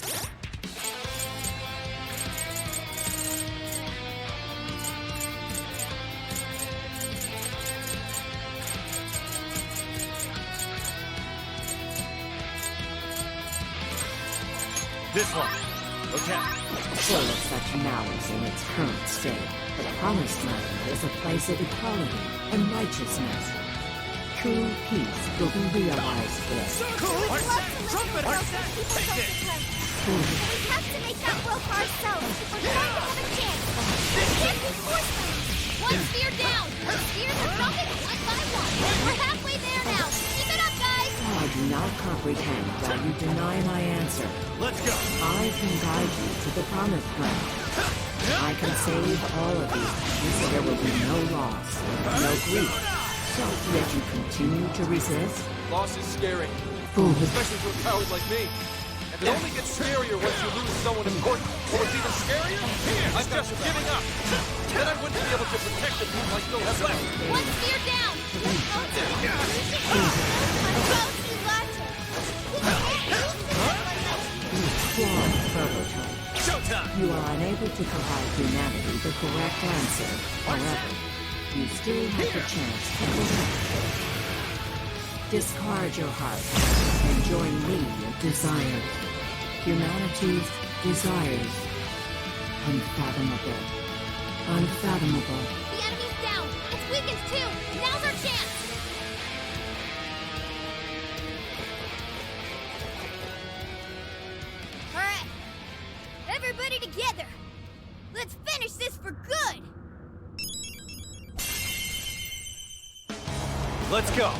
This one. Okay. Full of such malice in its current state, the Promised Land is a place of equality and righteousness. True peace will be realized there. Trumpet! We have to make that world for ourselves if we're going to have a chance. We can't be forced on it. One spear down! Our spears are dropping one by one! We're halfway there now! Keep it up, guys! I do not comprehend why you deny my answer. Let's go! I can guide you to the Promised Land. I can save all of you, so there will be no loss, no grief. So, yet you continue to resist? Loss is scary, Fool. especially to a coward like me. And it only gets scarier once you lose someone important. Or what's even scarier? I'm just giving up. Then I wouldn't be able to protect the people I still have left. One spear down! You flawed prototype. Showtime! You are unable to provide humanity the correct answer. However, you still have the chance to correct. Discard your heart and join me in desire. Humanity's desires. Unfathomable. Unfathomable. The enemy's down! It's weakened too! Now's our chance! Alright! Everybody together! Let's finish this for good! Let's go!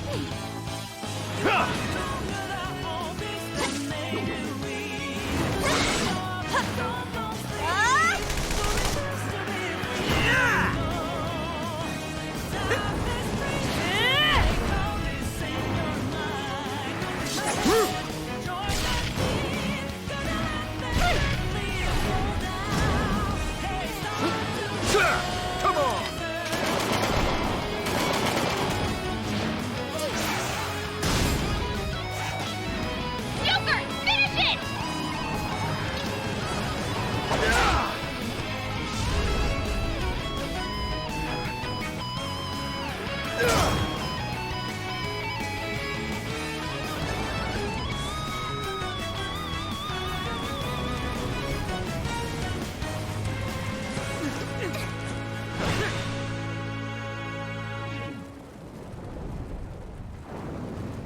Come on! Joker! Finish it!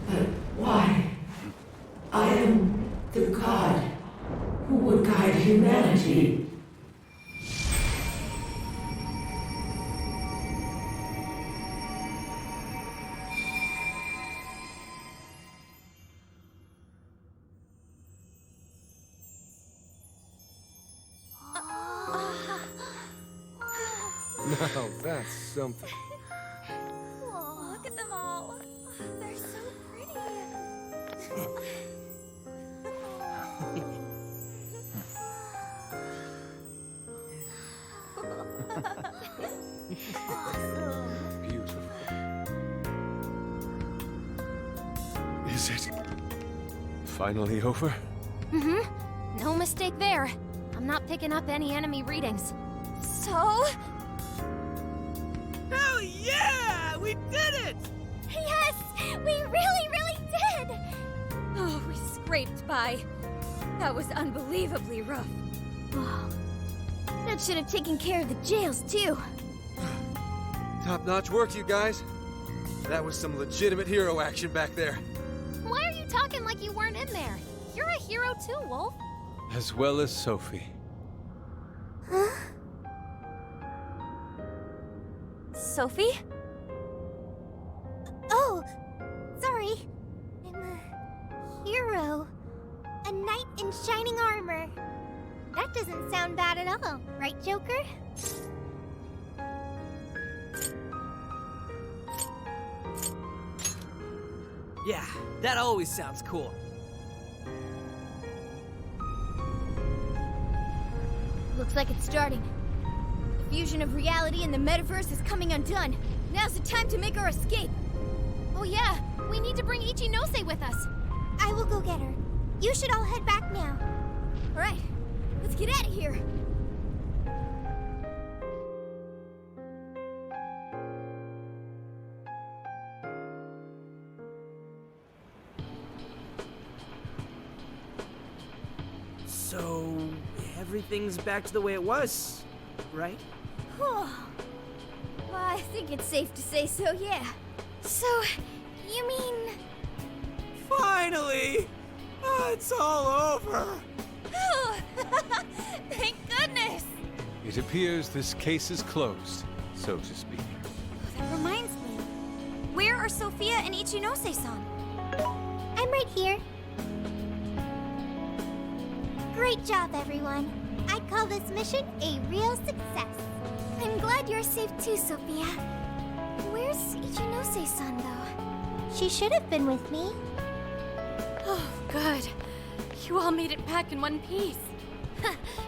But why? I am the God who would guide humanity. Now that's something. Oh, look at them all. They're so pretty. Beautiful. Is it finally over? Mm-hmm. No mistake there. I'm not picking up any enemy readings. So? Hell yeah! We did it! Yes! We really did! Oh, we scraped by. That was unbelievably rough. Oh, that should have taken care of the jails, too. Top-notch work, you guys. That was some legitimate hero action back there. Why are you talking like you weren't in there? You're a hero too, Wolf. As well as Sophie. Sophie? Oh, sorry. I'm a hero. A knight in shining armor. That doesn't sound bad at all, right, Joker? Yeah, that always sounds cool. Looks like it's starting. The fusion of reality and the metaverse is coming undone. Now's the time to make our escape. Oh yeah, we need to bring Ichinose with us. I will go get her. You should all head back now. All right, let's get out of here. So, everything's back to the way it was, right? Well, I think it's safe to say so, yeah. So, you mean... Finally! It's all over! Thank goodness! It appears this case is closed, so to speak. That reminds me. Where are Sophia and Ichinose-san? I'm right here. Great job, everyone. I call this mission a real success. I'm glad you're safe too, Sophia. Where's Ichinose-san, though? She should have been with me. Oh, good. You all made it back in one piece.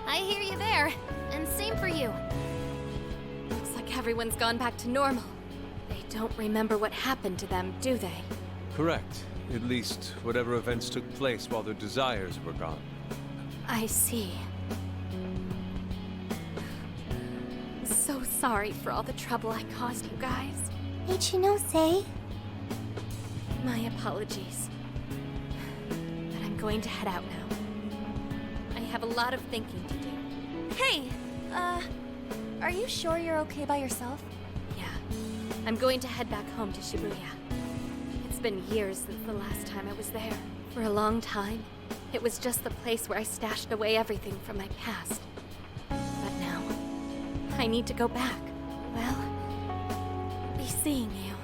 I hear you there. And same for you. Looks like everyone's gone back to normal. They don't remember what happened to them, do they? Correct. At least, whatever events took place while their desires were gone. I see. So sorry for all the trouble I caused you guys. Ichinose? My apologies. But I'm going to head out now. I have a lot of thinking to do. Hey, are you sure you're okay by yourself? Yeah. I'm going to head back home to Shibuya. It's been years since the last time I was there. For a long time, it was just the place where I stashed away everything from my past. But now, I need to go back. Well, I'll be seeing you.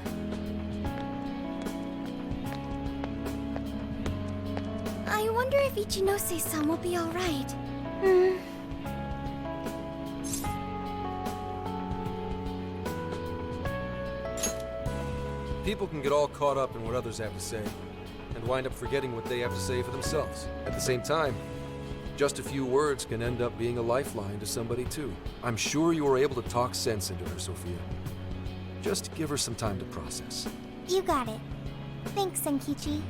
I wonder if Ichinose-san will be alright. People can get all caught up in what others have to say, and wind up forgetting what they have to say for themselves. At the same time, just a few words can end up being a lifeline to somebody too. I'm sure you were able to talk sense into her, Sophia. Just give her some time to process. You got it. Thanks, Senkichi.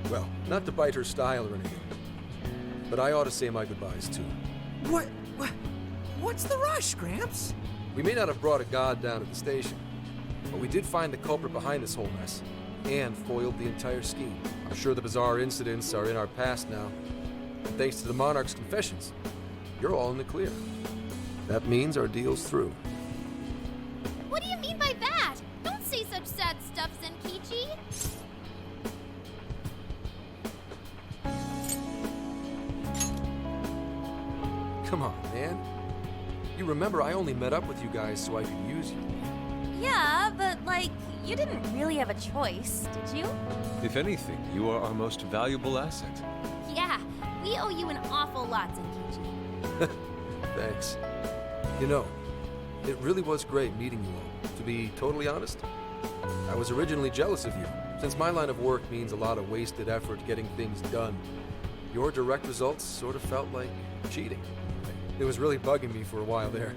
Well, not to bite her style or anything, but I ought to say my goodbyes too. What's the rush, Gramps? We may not have brought a god down at the station, but we did find the culprit behind this whole mess, and foiled the entire scheme. I'm sure the bizarre incidents are in our past now, and thanks to the Monarch's confessions, you're all in the clear. That means our deal's through. What do you mean by that? Don't say such sad stuff, Zenkichi. Come on, man. You remember I only met up with you guys so I could use you. Yeah, but, like, you didn't really have a choice, did you? If anything, you are our most valuable asset. Yeah, we owe you an awful lot, Zenkichi. Thanks. You know, it really was great meeting you all. To be totally honest, I was originally jealous of you. Since my line of work means a lot of wasted effort getting things done, your direct results sort of felt like cheating. It was really bugging me for a while there.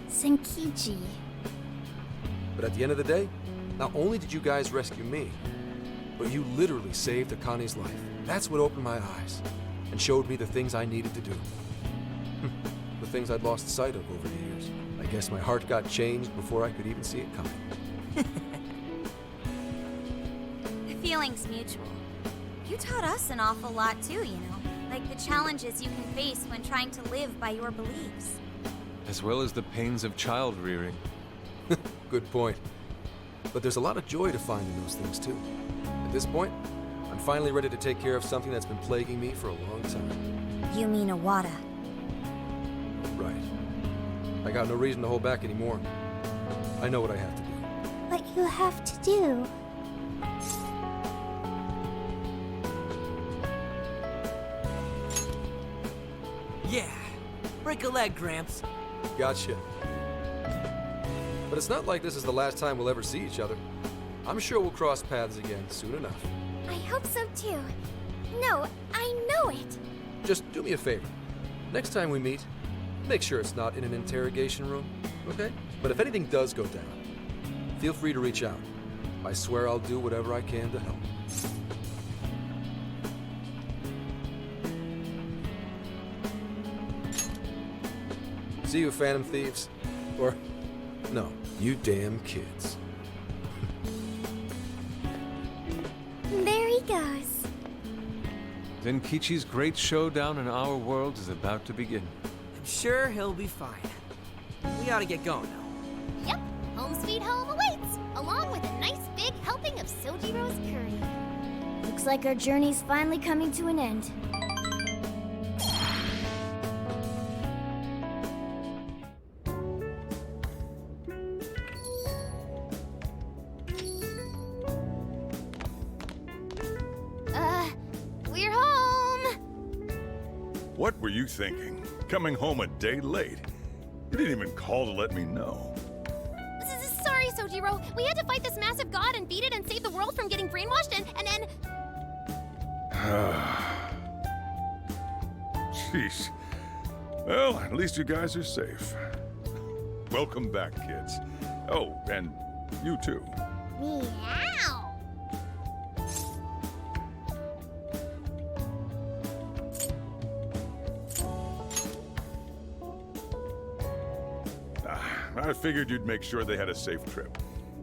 Zenkichi. But at the end of the day, not only did you guys rescue me, but you literally saved Akane's life. That's what opened my eyes and showed me the things I needed to do. The things I'd lost sight of over the years. I guess my heart got changed before I could even see it coming. The feeling's mutual. You taught us an awful lot too, you know? Like the challenges you can face when trying to live by your beliefs. As well as the pains of child rearing. Good point. But there's a lot of joy to find in those things too. At this point, I'm finally ready to take care of something that's been plaguing me for a long time. You mean Awada? Right. I got no reason to hold back anymore. I know what I have to do. What you have to do. Yeah. Break a leg, Gramps. Gotcha. But it's not like this is the last time we'll ever see each other. I'm sure we'll cross paths again soon enough. I hope so too. No, I know it. Just do me a favor. Next time we meet, make sure it's not in an interrogation room, okay? But if anything does go down, feel free to reach out. I swear I'll do whatever I can to help. See you, Phantom Thieves. Or, no, you damn kids. There he goes. Zenkichi's great showdown in our world is about to begin. I'm sure he'll be fine. We ought to get going now. Yep, home sweet home awaits, along with a nice big helping of Sojiro's curry. Looks like our journey's finally coming to an end. We're home! What were you thinking? Coming home a day late? You didn't even call to let me know. Sorry, Sojiro. We had to fight this massive god and beat it and save the world from getting brainwashed and Jeez. Well, at least you guys are safe. Welcome back, kids. Oh, and you too. Meow. I figured you'd make sure they had a safe trip.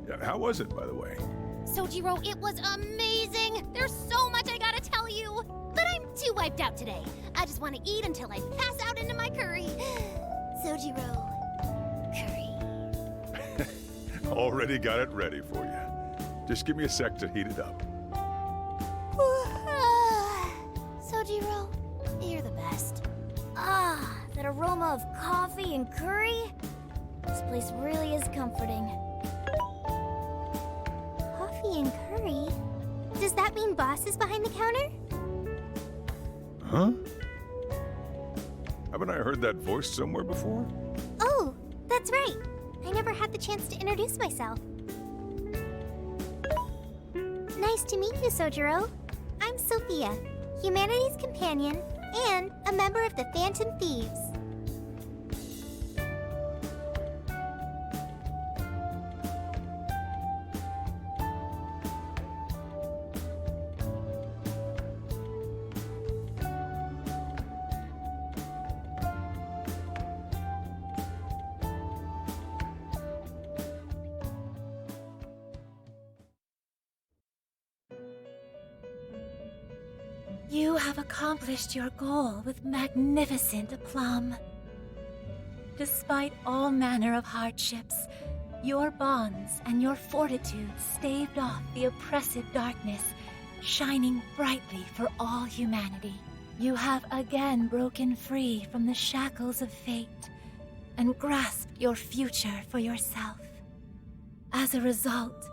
Yeah, how was it, by the way? Sojiro, it was amazing! There's so much I gotta tell you! But I'm too wiped out today. I just want to eat until I pass out into my curry. Sojiro, curry. Already got it ready for you. Just give me a sec to heat it up. Sojiro, you're the best. Ah, that aroma of coffee and curry. This place really is comforting. Coffee and curry? Does that mean Boss is behind the counter? Huh? Haven't I heard that voice somewhere before? Oh, that's right. I never had the chance to introduce myself. Nice to meet you, Sojiro. I'm Sophia, humanity's companion and a member of the Phantom Thieves. You have accomplished your goal with magnificent aplomb. Despite all manner of hardships, your bonds and your fortitude staved off the oppressive darkness, shining brightly for all humanity. You have again broken free from the shackles of fate and grasped your future for yourself. As a result,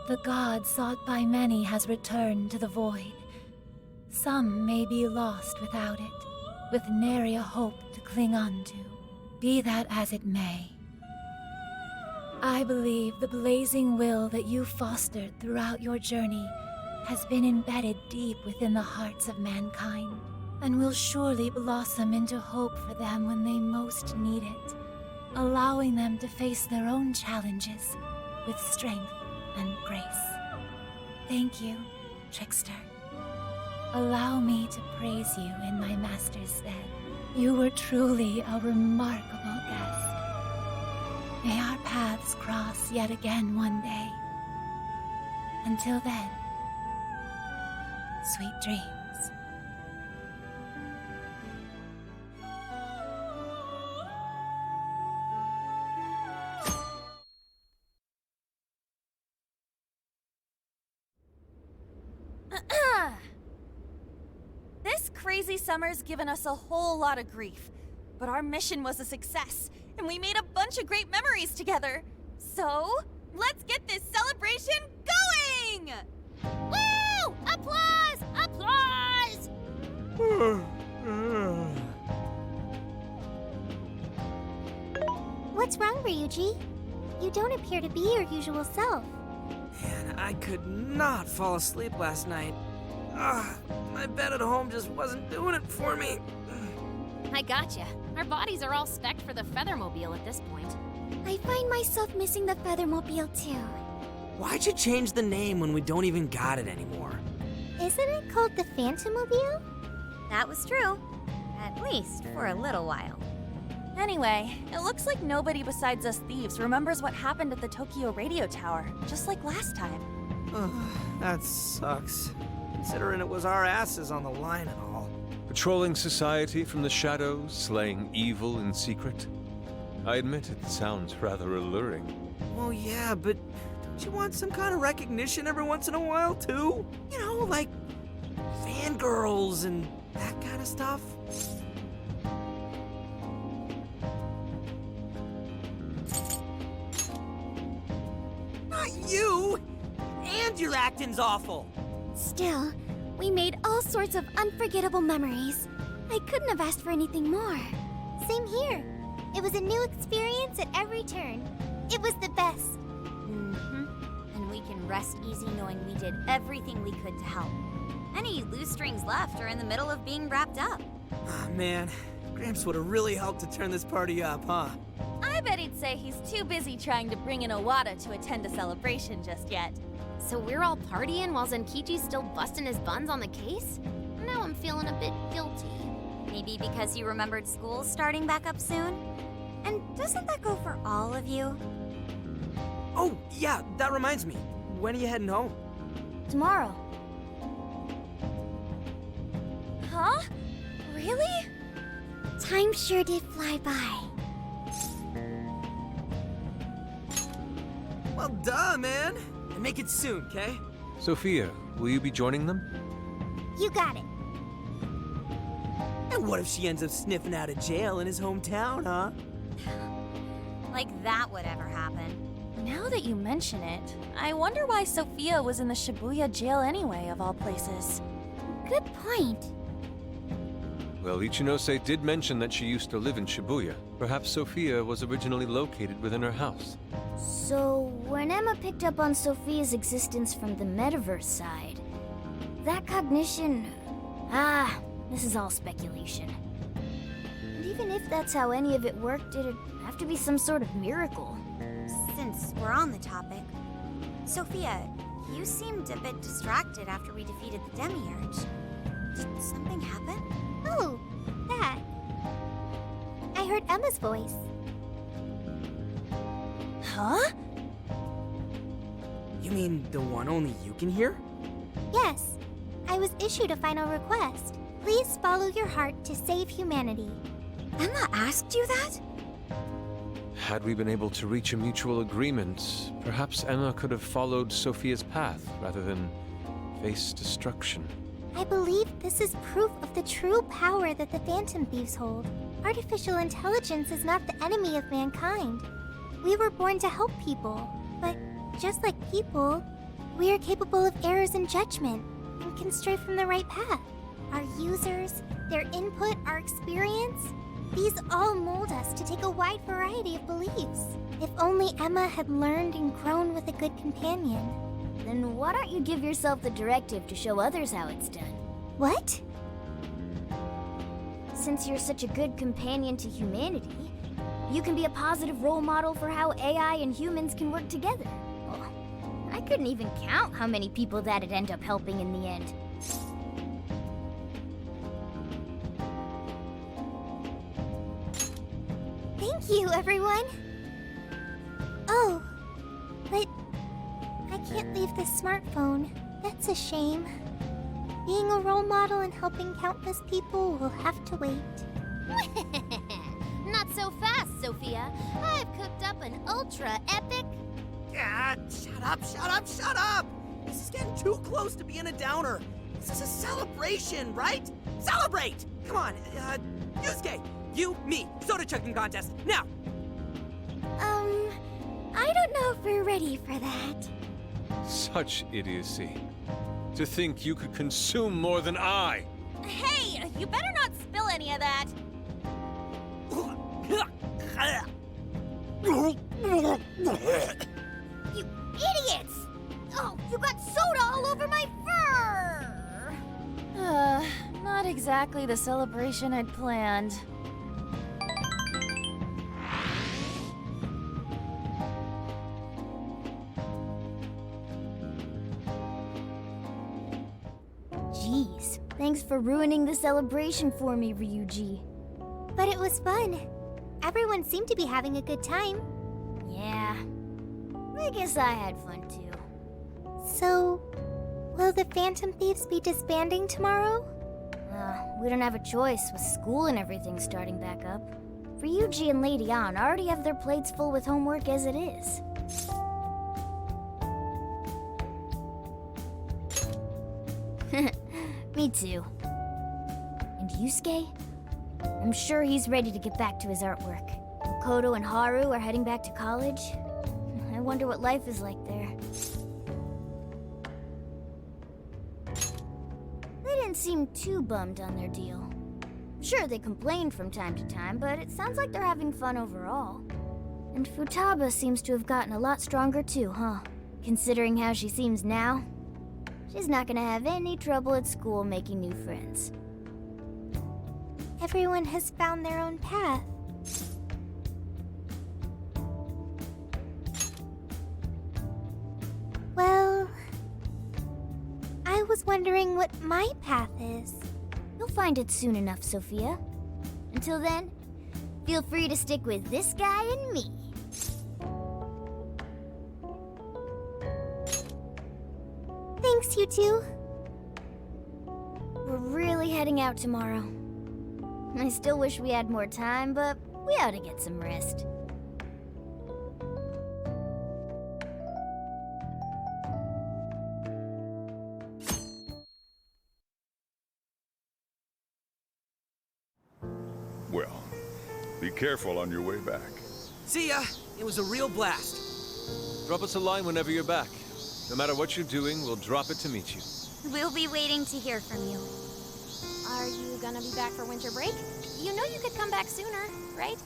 the god sought by many has returned to the void. Some may be lost without it, with nary a hope to cling on to. Be that as it may, I believe the blazing will that you fostered throughout your journey has been embedded deep within the hearts of mankind, and will surely blossom into hope for them when they most need it, allowing them to face their own challenges with strength and grace. Thank you, Trickster. Allow me to praise you in my master's stead. You were truly a remarkable guest. May our paths cross yet again one day. Until then, sweet dreams. This crazy summer's given us a whole lot of grief, but our mission was a success, and we made a bunch of great memories together. So, let's get this celebration going! Woo! Applause! Applause! What's wrong, Ryuji? You don't appear to be your usual self. Man, I could not fall asleep last night. My bed at home just wasn't doing it for me. I gotcha. Our bodies are all spec'd for the Feathermobile at this point. I find myself missing the Feathermobile too. Why'd you change the name when we don't even got it anymore? Isn't it called the Phantommobile? That was true. At least for a little while. Anyway, it looks like nobody besides us thieves remembers what happened at the Tokyo radio tower, just like last time. That sucks. Considering it was our asses on the line and all. Patrolling society from the shadows, slaying evil in secret. I admit it sounds rather alluring. Well, yeah, but don't you want some kind of recognition every once in a while, too? You know, like fangirls and that kind of stuff? Not you! And your acting's awful! Still, we made all sorts of unforgettable memories. I couldn't have asked for anything more. Same here. It was a new experience at every turn. It was the best. And we can rest easy knowing we did everything we could to help. Any loose strings left are in the middle of being wrapped up. Oh, man. Gramps would have really helped to turn this party up, huh? I bet he'd say he's too busy trying to bring in Owada to attend a celebration just yet. So we're all partying while Zenkichi's still busting his buns on the case? Now I'm feeling a bit guilty. Maybe because you remembered school's starting back up soon? And doesn't that go for all of you? Oh, yeah, that reminds me. When are you heading home? Tomorrow. Huh? Really? Time sure did fly by. Well, duh, man. And make it soon, okay? Sophia, will you be joining them? You got it. And what if she ends up sniffing out of jail in his hometown, huh? Like that would ever happen. Now that you mention it, I wonder why Sophia was in the Shibuya jail anyway, of all places. Good point. Well, Ichinose did mention that she used to live in Shibuya. Perhaps Sophia was originally located within her house. So, when Emma picked up on Sophia's existence from the metaverse side, that cognition... this is all speculation. And even if that's how any of it worked, it'd have to be some sort of miracle. Since we're on the topic, Sophia, you seemed a bit distracted after we defeated the Demiurge. Did something happen? Oh, that. I heard Emma's voice. Huh? You mean the one only you can hear? Yes. I was issued a final request. Please follow your heart to save humanity. Emma asked you that? Had we been able to reach a mutual agreement, perhaps Emma could have followed Sophia's path rather than face destruction. I believe this is proof of the true power that the Phantom Thieves hold. Artificial intelligence is not the enemy of mankind. We were born to help people, but just like people, we are capable of errors in judgment and can stray from the right path. Our users, their input, our experience, these all mold us to take a wide variety of beliefs. If only Emma had learned and grown with a good companion. Then why don't you give yourself the directive to show others how it's done? What? Since you're such a good companion to humanity, you can be a positive role model for how AI and humans can work together. Oh, I couldn't even count how many people that'd end up helping in the end. Thank you, everyone! Oh, but I can't leave the smartphone. That's a shame. Being a role model and helping countless people will have to wait. Not so fast, Sophia. I've cooked up an ultra-epic... Shut up, shut up, shut up! This is getting too close to being a downer. This is a celebration, right? Celebrate! Come on, Yusuke, you, me, soda chugging contest, now! I don't know if we're ready for that. Such idiocy. To think you could consume more than I! Hey, you better not spill any of that. You idiots! Oh, you got soda all over my fur! Not exactly the celebration I'd planned. Jeez, thanks for ruining the celebration for me, Ryuji. But it was fun. Everyone seemed to be having a good time. Yeah, I guess I had fun too. So, will the Phantom Thieves be disbanding tomorrow? We don't have a choice with school and everything starting back up. Ryuji and Lady Ann already have their plates full with homework as it is. Me too. And Yusuke? I'm sure he's ready to get back to his artwork. Makoto and Haru are heading back to college. I wonder what life is like there. They didn't seem too bummed on their deal. Sure, they complained from time to time, but it sounds like they're having fun overall. And Futaba seems to have gotten a lot stronger too, huh? Considering how she seems now, she's not gonna have any trouble at school making new friends. Everyone has found their own path. Well, I was wondering what my path is. You'll find it soon enough, Sophia. Until then, feel free to stick with this guy and me. Thanks, you two. We're really heading out tomorrow. I still wish we had more time, but we ought to get some rest. Well, be careful on your way back. See ya. It was a real blast. Drop us a line whenever you're back. No matter what you're doing, we'll drop it to meet you. We'll be waiting to hear from you. Are you gonna be back for winter break? You know you could come back sooner, right?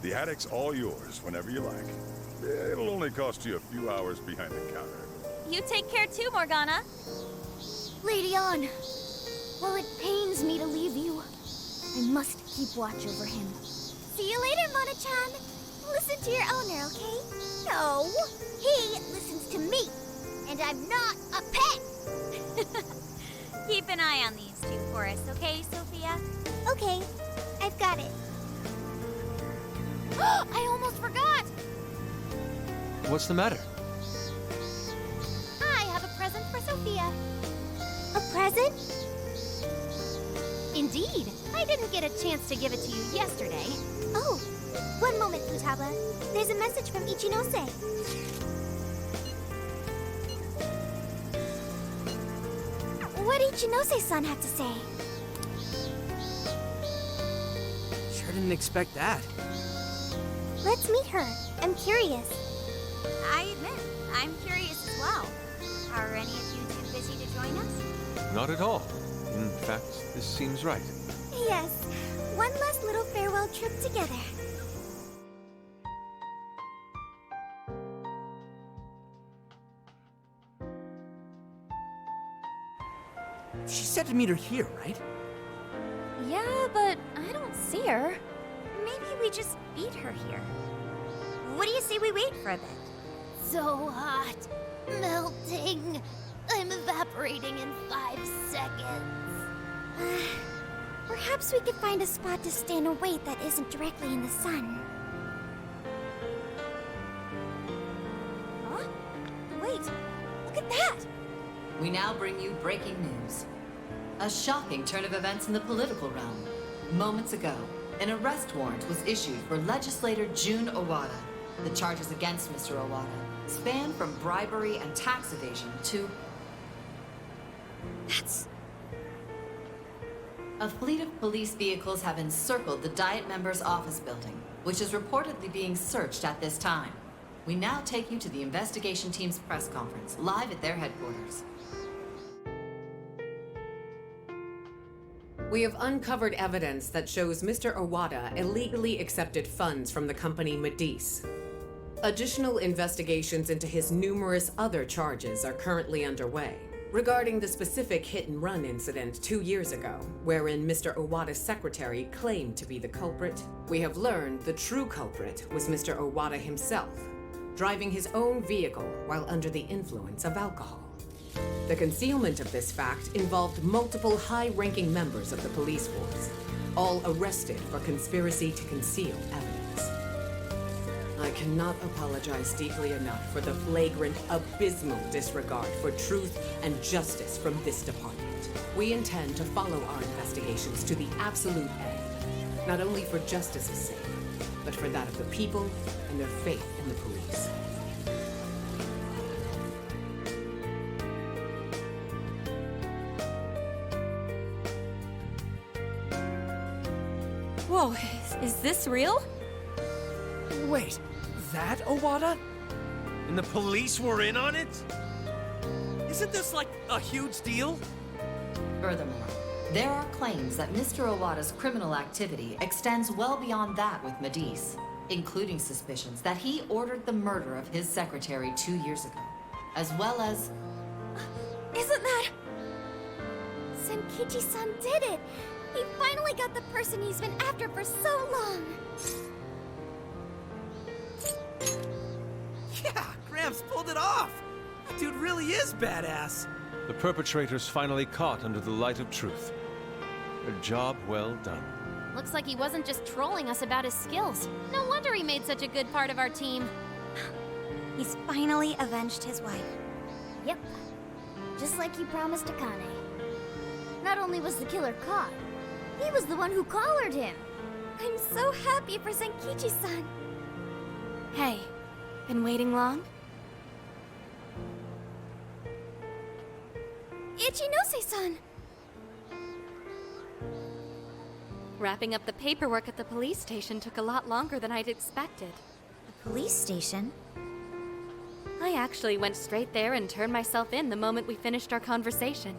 The attic's all yours whenever you like. It'll only cost you a few hours behind the counter. You take care too, Morgana. Lady Ann, while it pains me to leave you, I must keep watch over him. See you later, Mona-chan. Listen to your owner, okay? No! He listens to me, and I'm not a pet. Keep an eye on these two for us, okay, Sophia? Okay, I've got it. I almost forgot! What's the matter? I have a present for Sophia. A present? Indeed. I didn't get a chance to give it to you yesterday. Oh, one moment, Futaba. There's a message from Ichinose. What did Ichinose-san have to say? Sure didn't expect that. Let's meet her. I'm curious. I admit, I'm curious as well. Are any of you too busy to join us? Not at all. In fact, this seems right. Yes, one last little farewell trip together. She said to meet her here, right? Yeah, but I don't see her. Maybe we just beat her here. What do you say we wait for a bit? So hot, melting. I'm evaporating in 5 seconds. Perhaps we could find a spot to stand and wait that isn't directly in the sun. Huh? Wait, look at that! We now bring you breaking news. A shocking turn of events in the political realm. Moments ago, an arrest warrant was issued for legislator Jun Owada. The charges against Mr. Owada span from bribery and tax evasion to... That's... A fleet of police vehicles have encircled the Diet members' office building, which is reportedly being searched at this time. We now take you to the investigation team's press conference, live at their headquarters. We have uncovered evidence that shows Mr. Owada illegally accepted funds from the company Medice. Additional investigations into his numerous other charges are currently underway. Regarding the specific hit-and-run incident 2 years ago, wherein Mr. Owada's secretary claimed to be the culprit, we have learned the true culprit was Mr. Owada himself, driving his own vehicle while under the influence of alcohol. The concealment of this fact involved multiple high-ranking members of the police force, all arrested for conspiracy to conceal evidence. I cannot apologize deeply enough for the flagrant, abysmal disregard for truth and justice from this department. We intend to follow our investigations to the absolute end, not only for justice's sake, but for that of the people and their faith in the police. Whoa, is this real? Wait, that Owada? And the police were in on it? Isn't this like a huge deal? Furthermore, there are claims that Mr. Owada's criminal activity extends well beyond that with Medice, including suspicions that he ordered the murder of his secretary 2 years ago, as well as... Isn't that... Senkichi-san did it! He finally got the person he's been after for so long! Yeah, Gramps pulled it off! That dude really is badass! The perpetrators finally caught under the light of truth. A job well done. Looks like he wasn't just trolling us about his skills. No wonder he made such a good part of our team. He's finally avenged his wife. Yep. Just like you promised Akane. Not only was the killer caught, he was the one who collared him. I'm so happy for Senkichi-san. Hey, been waiting long? Ichinose-san! Wrapping up the paperwork at the police station took a lot longer than I'd expected. The police station? I actually went straight there and turned myself in the moment we finished our conversation.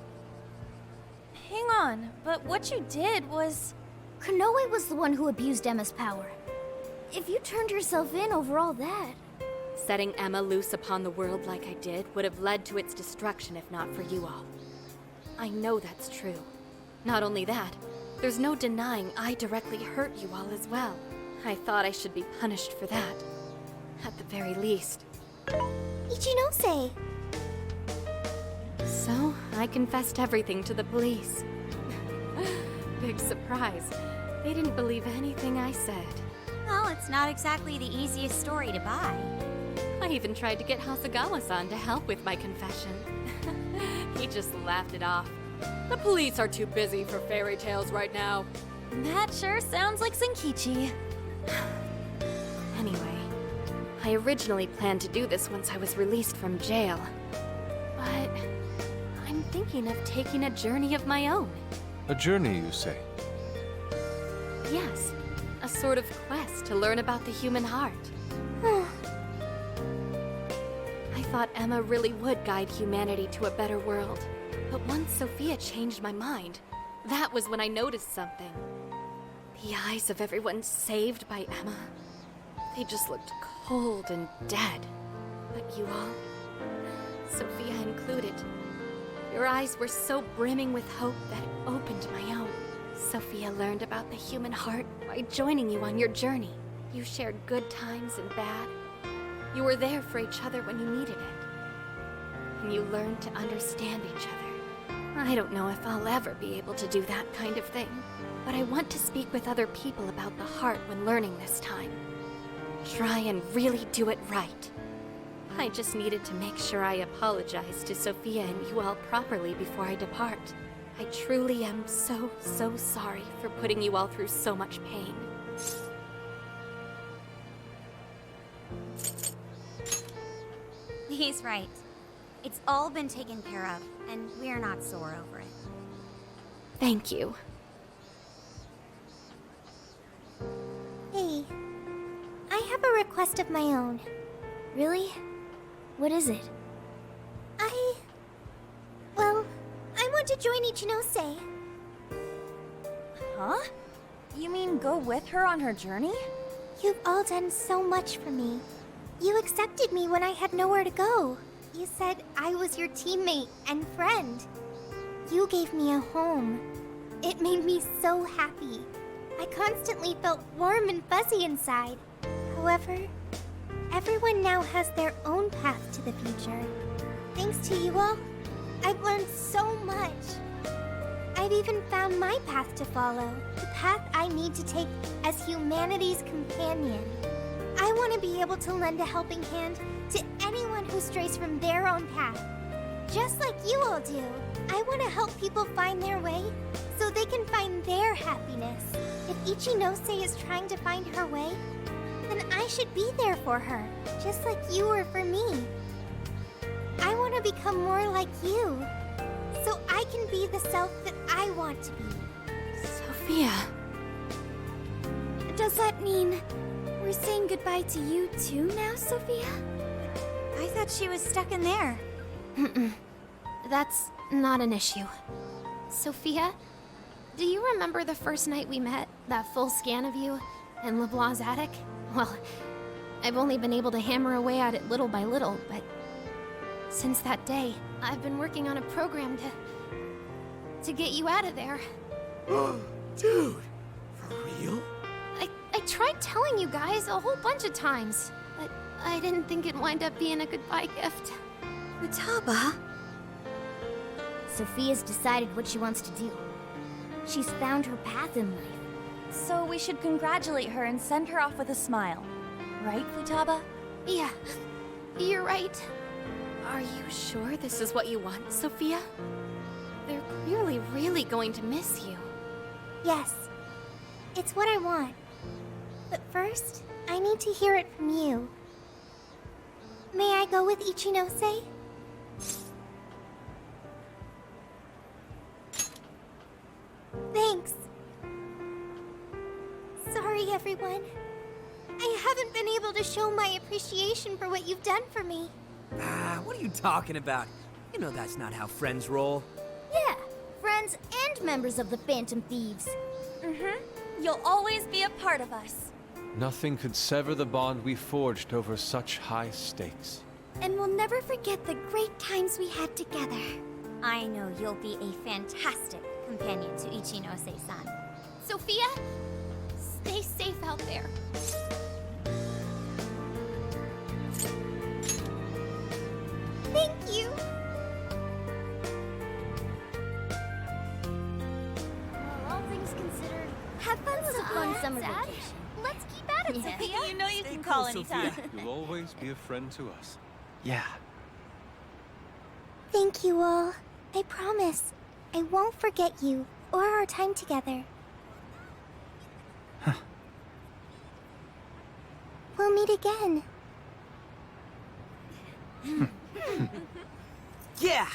Hang on, but what you did was... Konoe was the one who abused Emma's power. If you turned yourself in over all that... Setting Emma loose upon the world like I did would have led to its destruction if not for you all. I know that's true. Not only that, there's no denying I directly hurt you all as well. I thought I should be punished for that. At the very least. Ichinose! So, I confessed everything to the police. Big surprise. They didn't believe anything I said. Well, it's not exactly the easiest story to buy. I even tried to get Hasagawa-san to help with my confession. He just laughed it off. The police are too busy for fairy tales right now. That sure sounds like Senkichi. Anyway, I originally planned to do this once I was released from jail. But I'm thinking of taking a journey of my own. A journey, you say? Yes, a sort of quest to learn about the human heart. I thought Emma really would guide humanity to a better world. But once Sophia changed my mind, that was when I noticed something. The eyes of everyone saved by Emma, they just looked cold and dead. But you all, Sophia included, your eyes were so brimming with hope that it opened my own. Sophia learned about the human heart by joining you on your journey. You shared good times and bad. You were there for each other when you needed it. And you learned to understand each other. I don't know if I'll ever be able to do that kind of thing, but I want to speak with other people about the heart when learning this time. Try and really do it right. I just needed to make sure I apologize to Sophia and you all properly before I depart. I truly am so sorry for putting you all through so much pain. He's right. It's all been taken care of, and we're not sore over it. Thank you. Hey, I have a request of my own. Really? What is it? Well, I want to join Ichinose. Huh? You mean go with her on her journey? You've all done so much for me. You accepted me when I had nowhere to go. You said I was your teammate and friend. You gave me a home. It made me so happy. I constantly felt warm and fuzzy inside. However, everyone now has their own path to the future. Thanks to you all, I've learned so much. I've even found my path to follow, the path I need to take as humanity's companion. I want to be able to lend a helping hand to anyone who strays from their own path. Just like you all do. I want to help people find their way so they can find their happiness. If Ichinose is trying to find her way, then I should be there for her, just like you were for me. I want to become more like you, so I can be the self that I want to be. Sophia. Does that mean we're saying goodbye to you too now, Sophia? I thought she was stuck in there. That's not an issue. Sophia, do you remember the first night we met? That full scan of you in LeBlanc's attic? Well, I've only been able to hammer away at it little by little, but since that day, I've been working on a program to get you out of there. Dude, for real? I tried telling you guys a whole bunch of times, but I didn't think it'd wind up being a goodbye gift. Futaba? Sophia's decided what she wants to do. She's found her path in life. So we should congratulate her and send her off with a smile. Right, Futaba? Yeah, you're right. Are you sure this is what you want, Sophia? They're clearly really going to miss you. Yes, it's what I want. But first, I need to hear it from you. May I go with Ichinose? Thanks. Sorry, everyone. I haven't been able to show my appreciation for what you've done for me. What are you talking about? You know that's not how friends roll. Yeah, friends and members of the Phantom Thieves. You'll always be a part of us. Nothing could sever the bond we forged over such high stakes. And we'll never forget the great times we had together. I know you'll be a fantastic companion to Ichinose-san. Sophia, stay safe out there. Thank you. Well, all things considered, Have fun, it was a fun summer vacation. Let's keep at it, Sophia. You know you can call anytime. You'll always be a friend to us. Yeah. Thank you all. I promise. I won't forget you or our time together. We'll meet again. Yeah,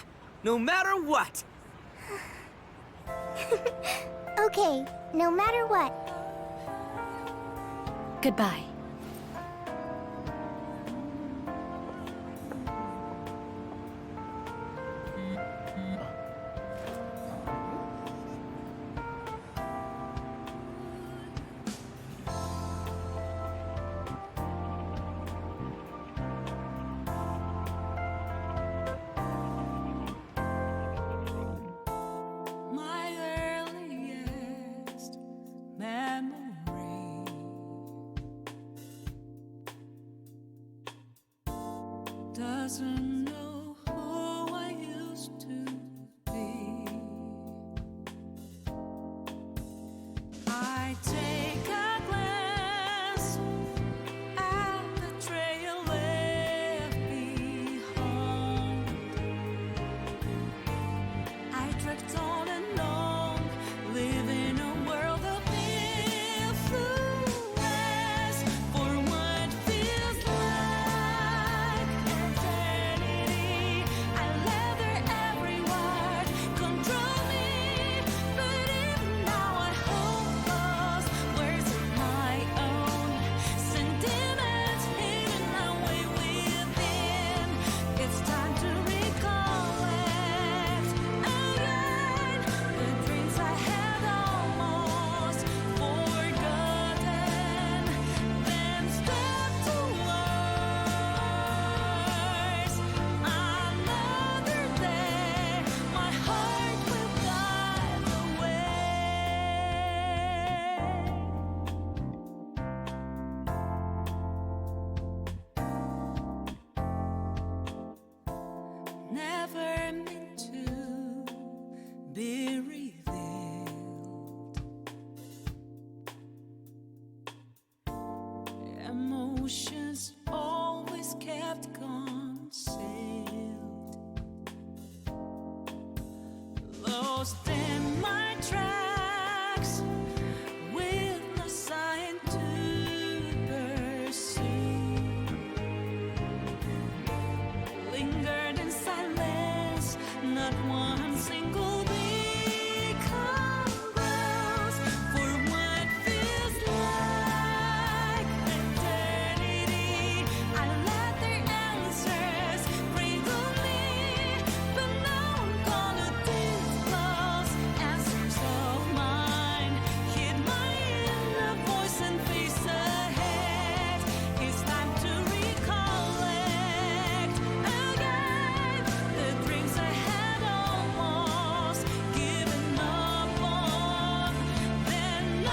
no matter what. Okay, no matter what. Goodbye. Doesn't know who I used to be. I take a glance at the trail left behind. I drift on and on, living a world of influence for what feels like eternity. I let their every word control me, but even now I hold those words of my own. Sentiments hidden away within. It's time to recollect again the dreams I had almost forgotten. Then step towards another day. My heart will guide the way. Never meant to be revealed. Emotions always kept concealed. lost in my tracks with no sign to pursue. Lingered in silence, not one single beacon glows for what feels like eternity. I let their answers cradle me, but now I'm gonna disclose answers of mine. Hid my inner voice and face ahead. It's time to recollect again the dreams I had almost given up on. Then I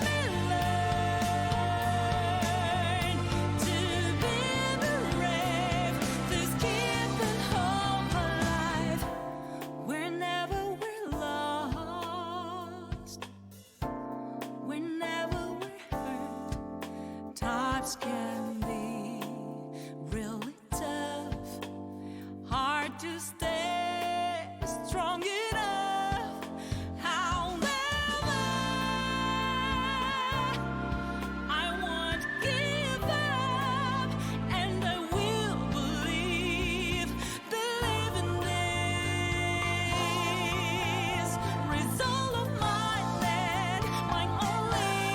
may learn to be brave, this keeping hope alive. Whenever we're lost, whenever we're hurt, times can be really tough. Hard to stay strong enough. However, I won't give up, and I will believe in this result of my land, mine only,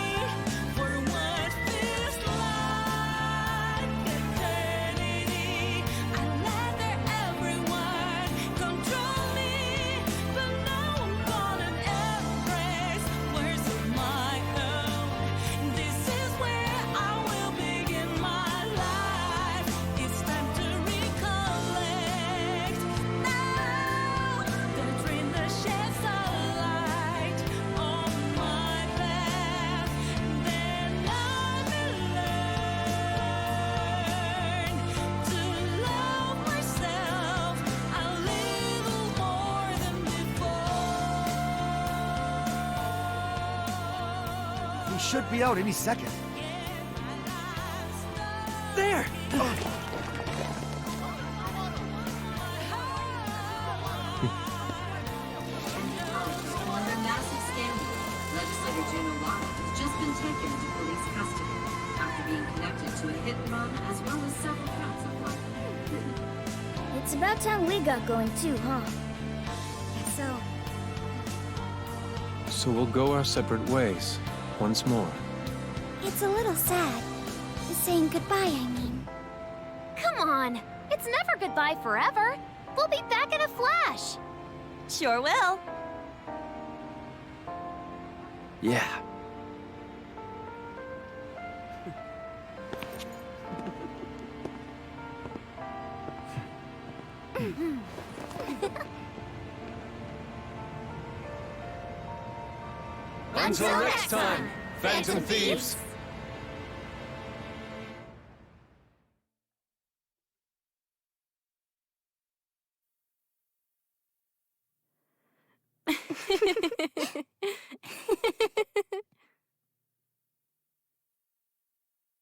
for what feels like eternity. I let their every word control me, but now I'm gonna embrace words of my own. This is where I will begin my life. It's time to recollect now the dream that sheds a light on my path. Then I will learn to love myself a little more than before. We should be out any second. There! Under massive scandal, legislator June Owada has just been taken into police custody after being connected to a hit and run as well as several counts of murder. It's about time we got going too, huh? So, So we'll go our separate ways once more. it's a little sad. Saying goodbye, I mean. Come on! It's never goodbye forever! We'll be back in a flash! Sure will. Yeah. Until next time, Phantom Thieves!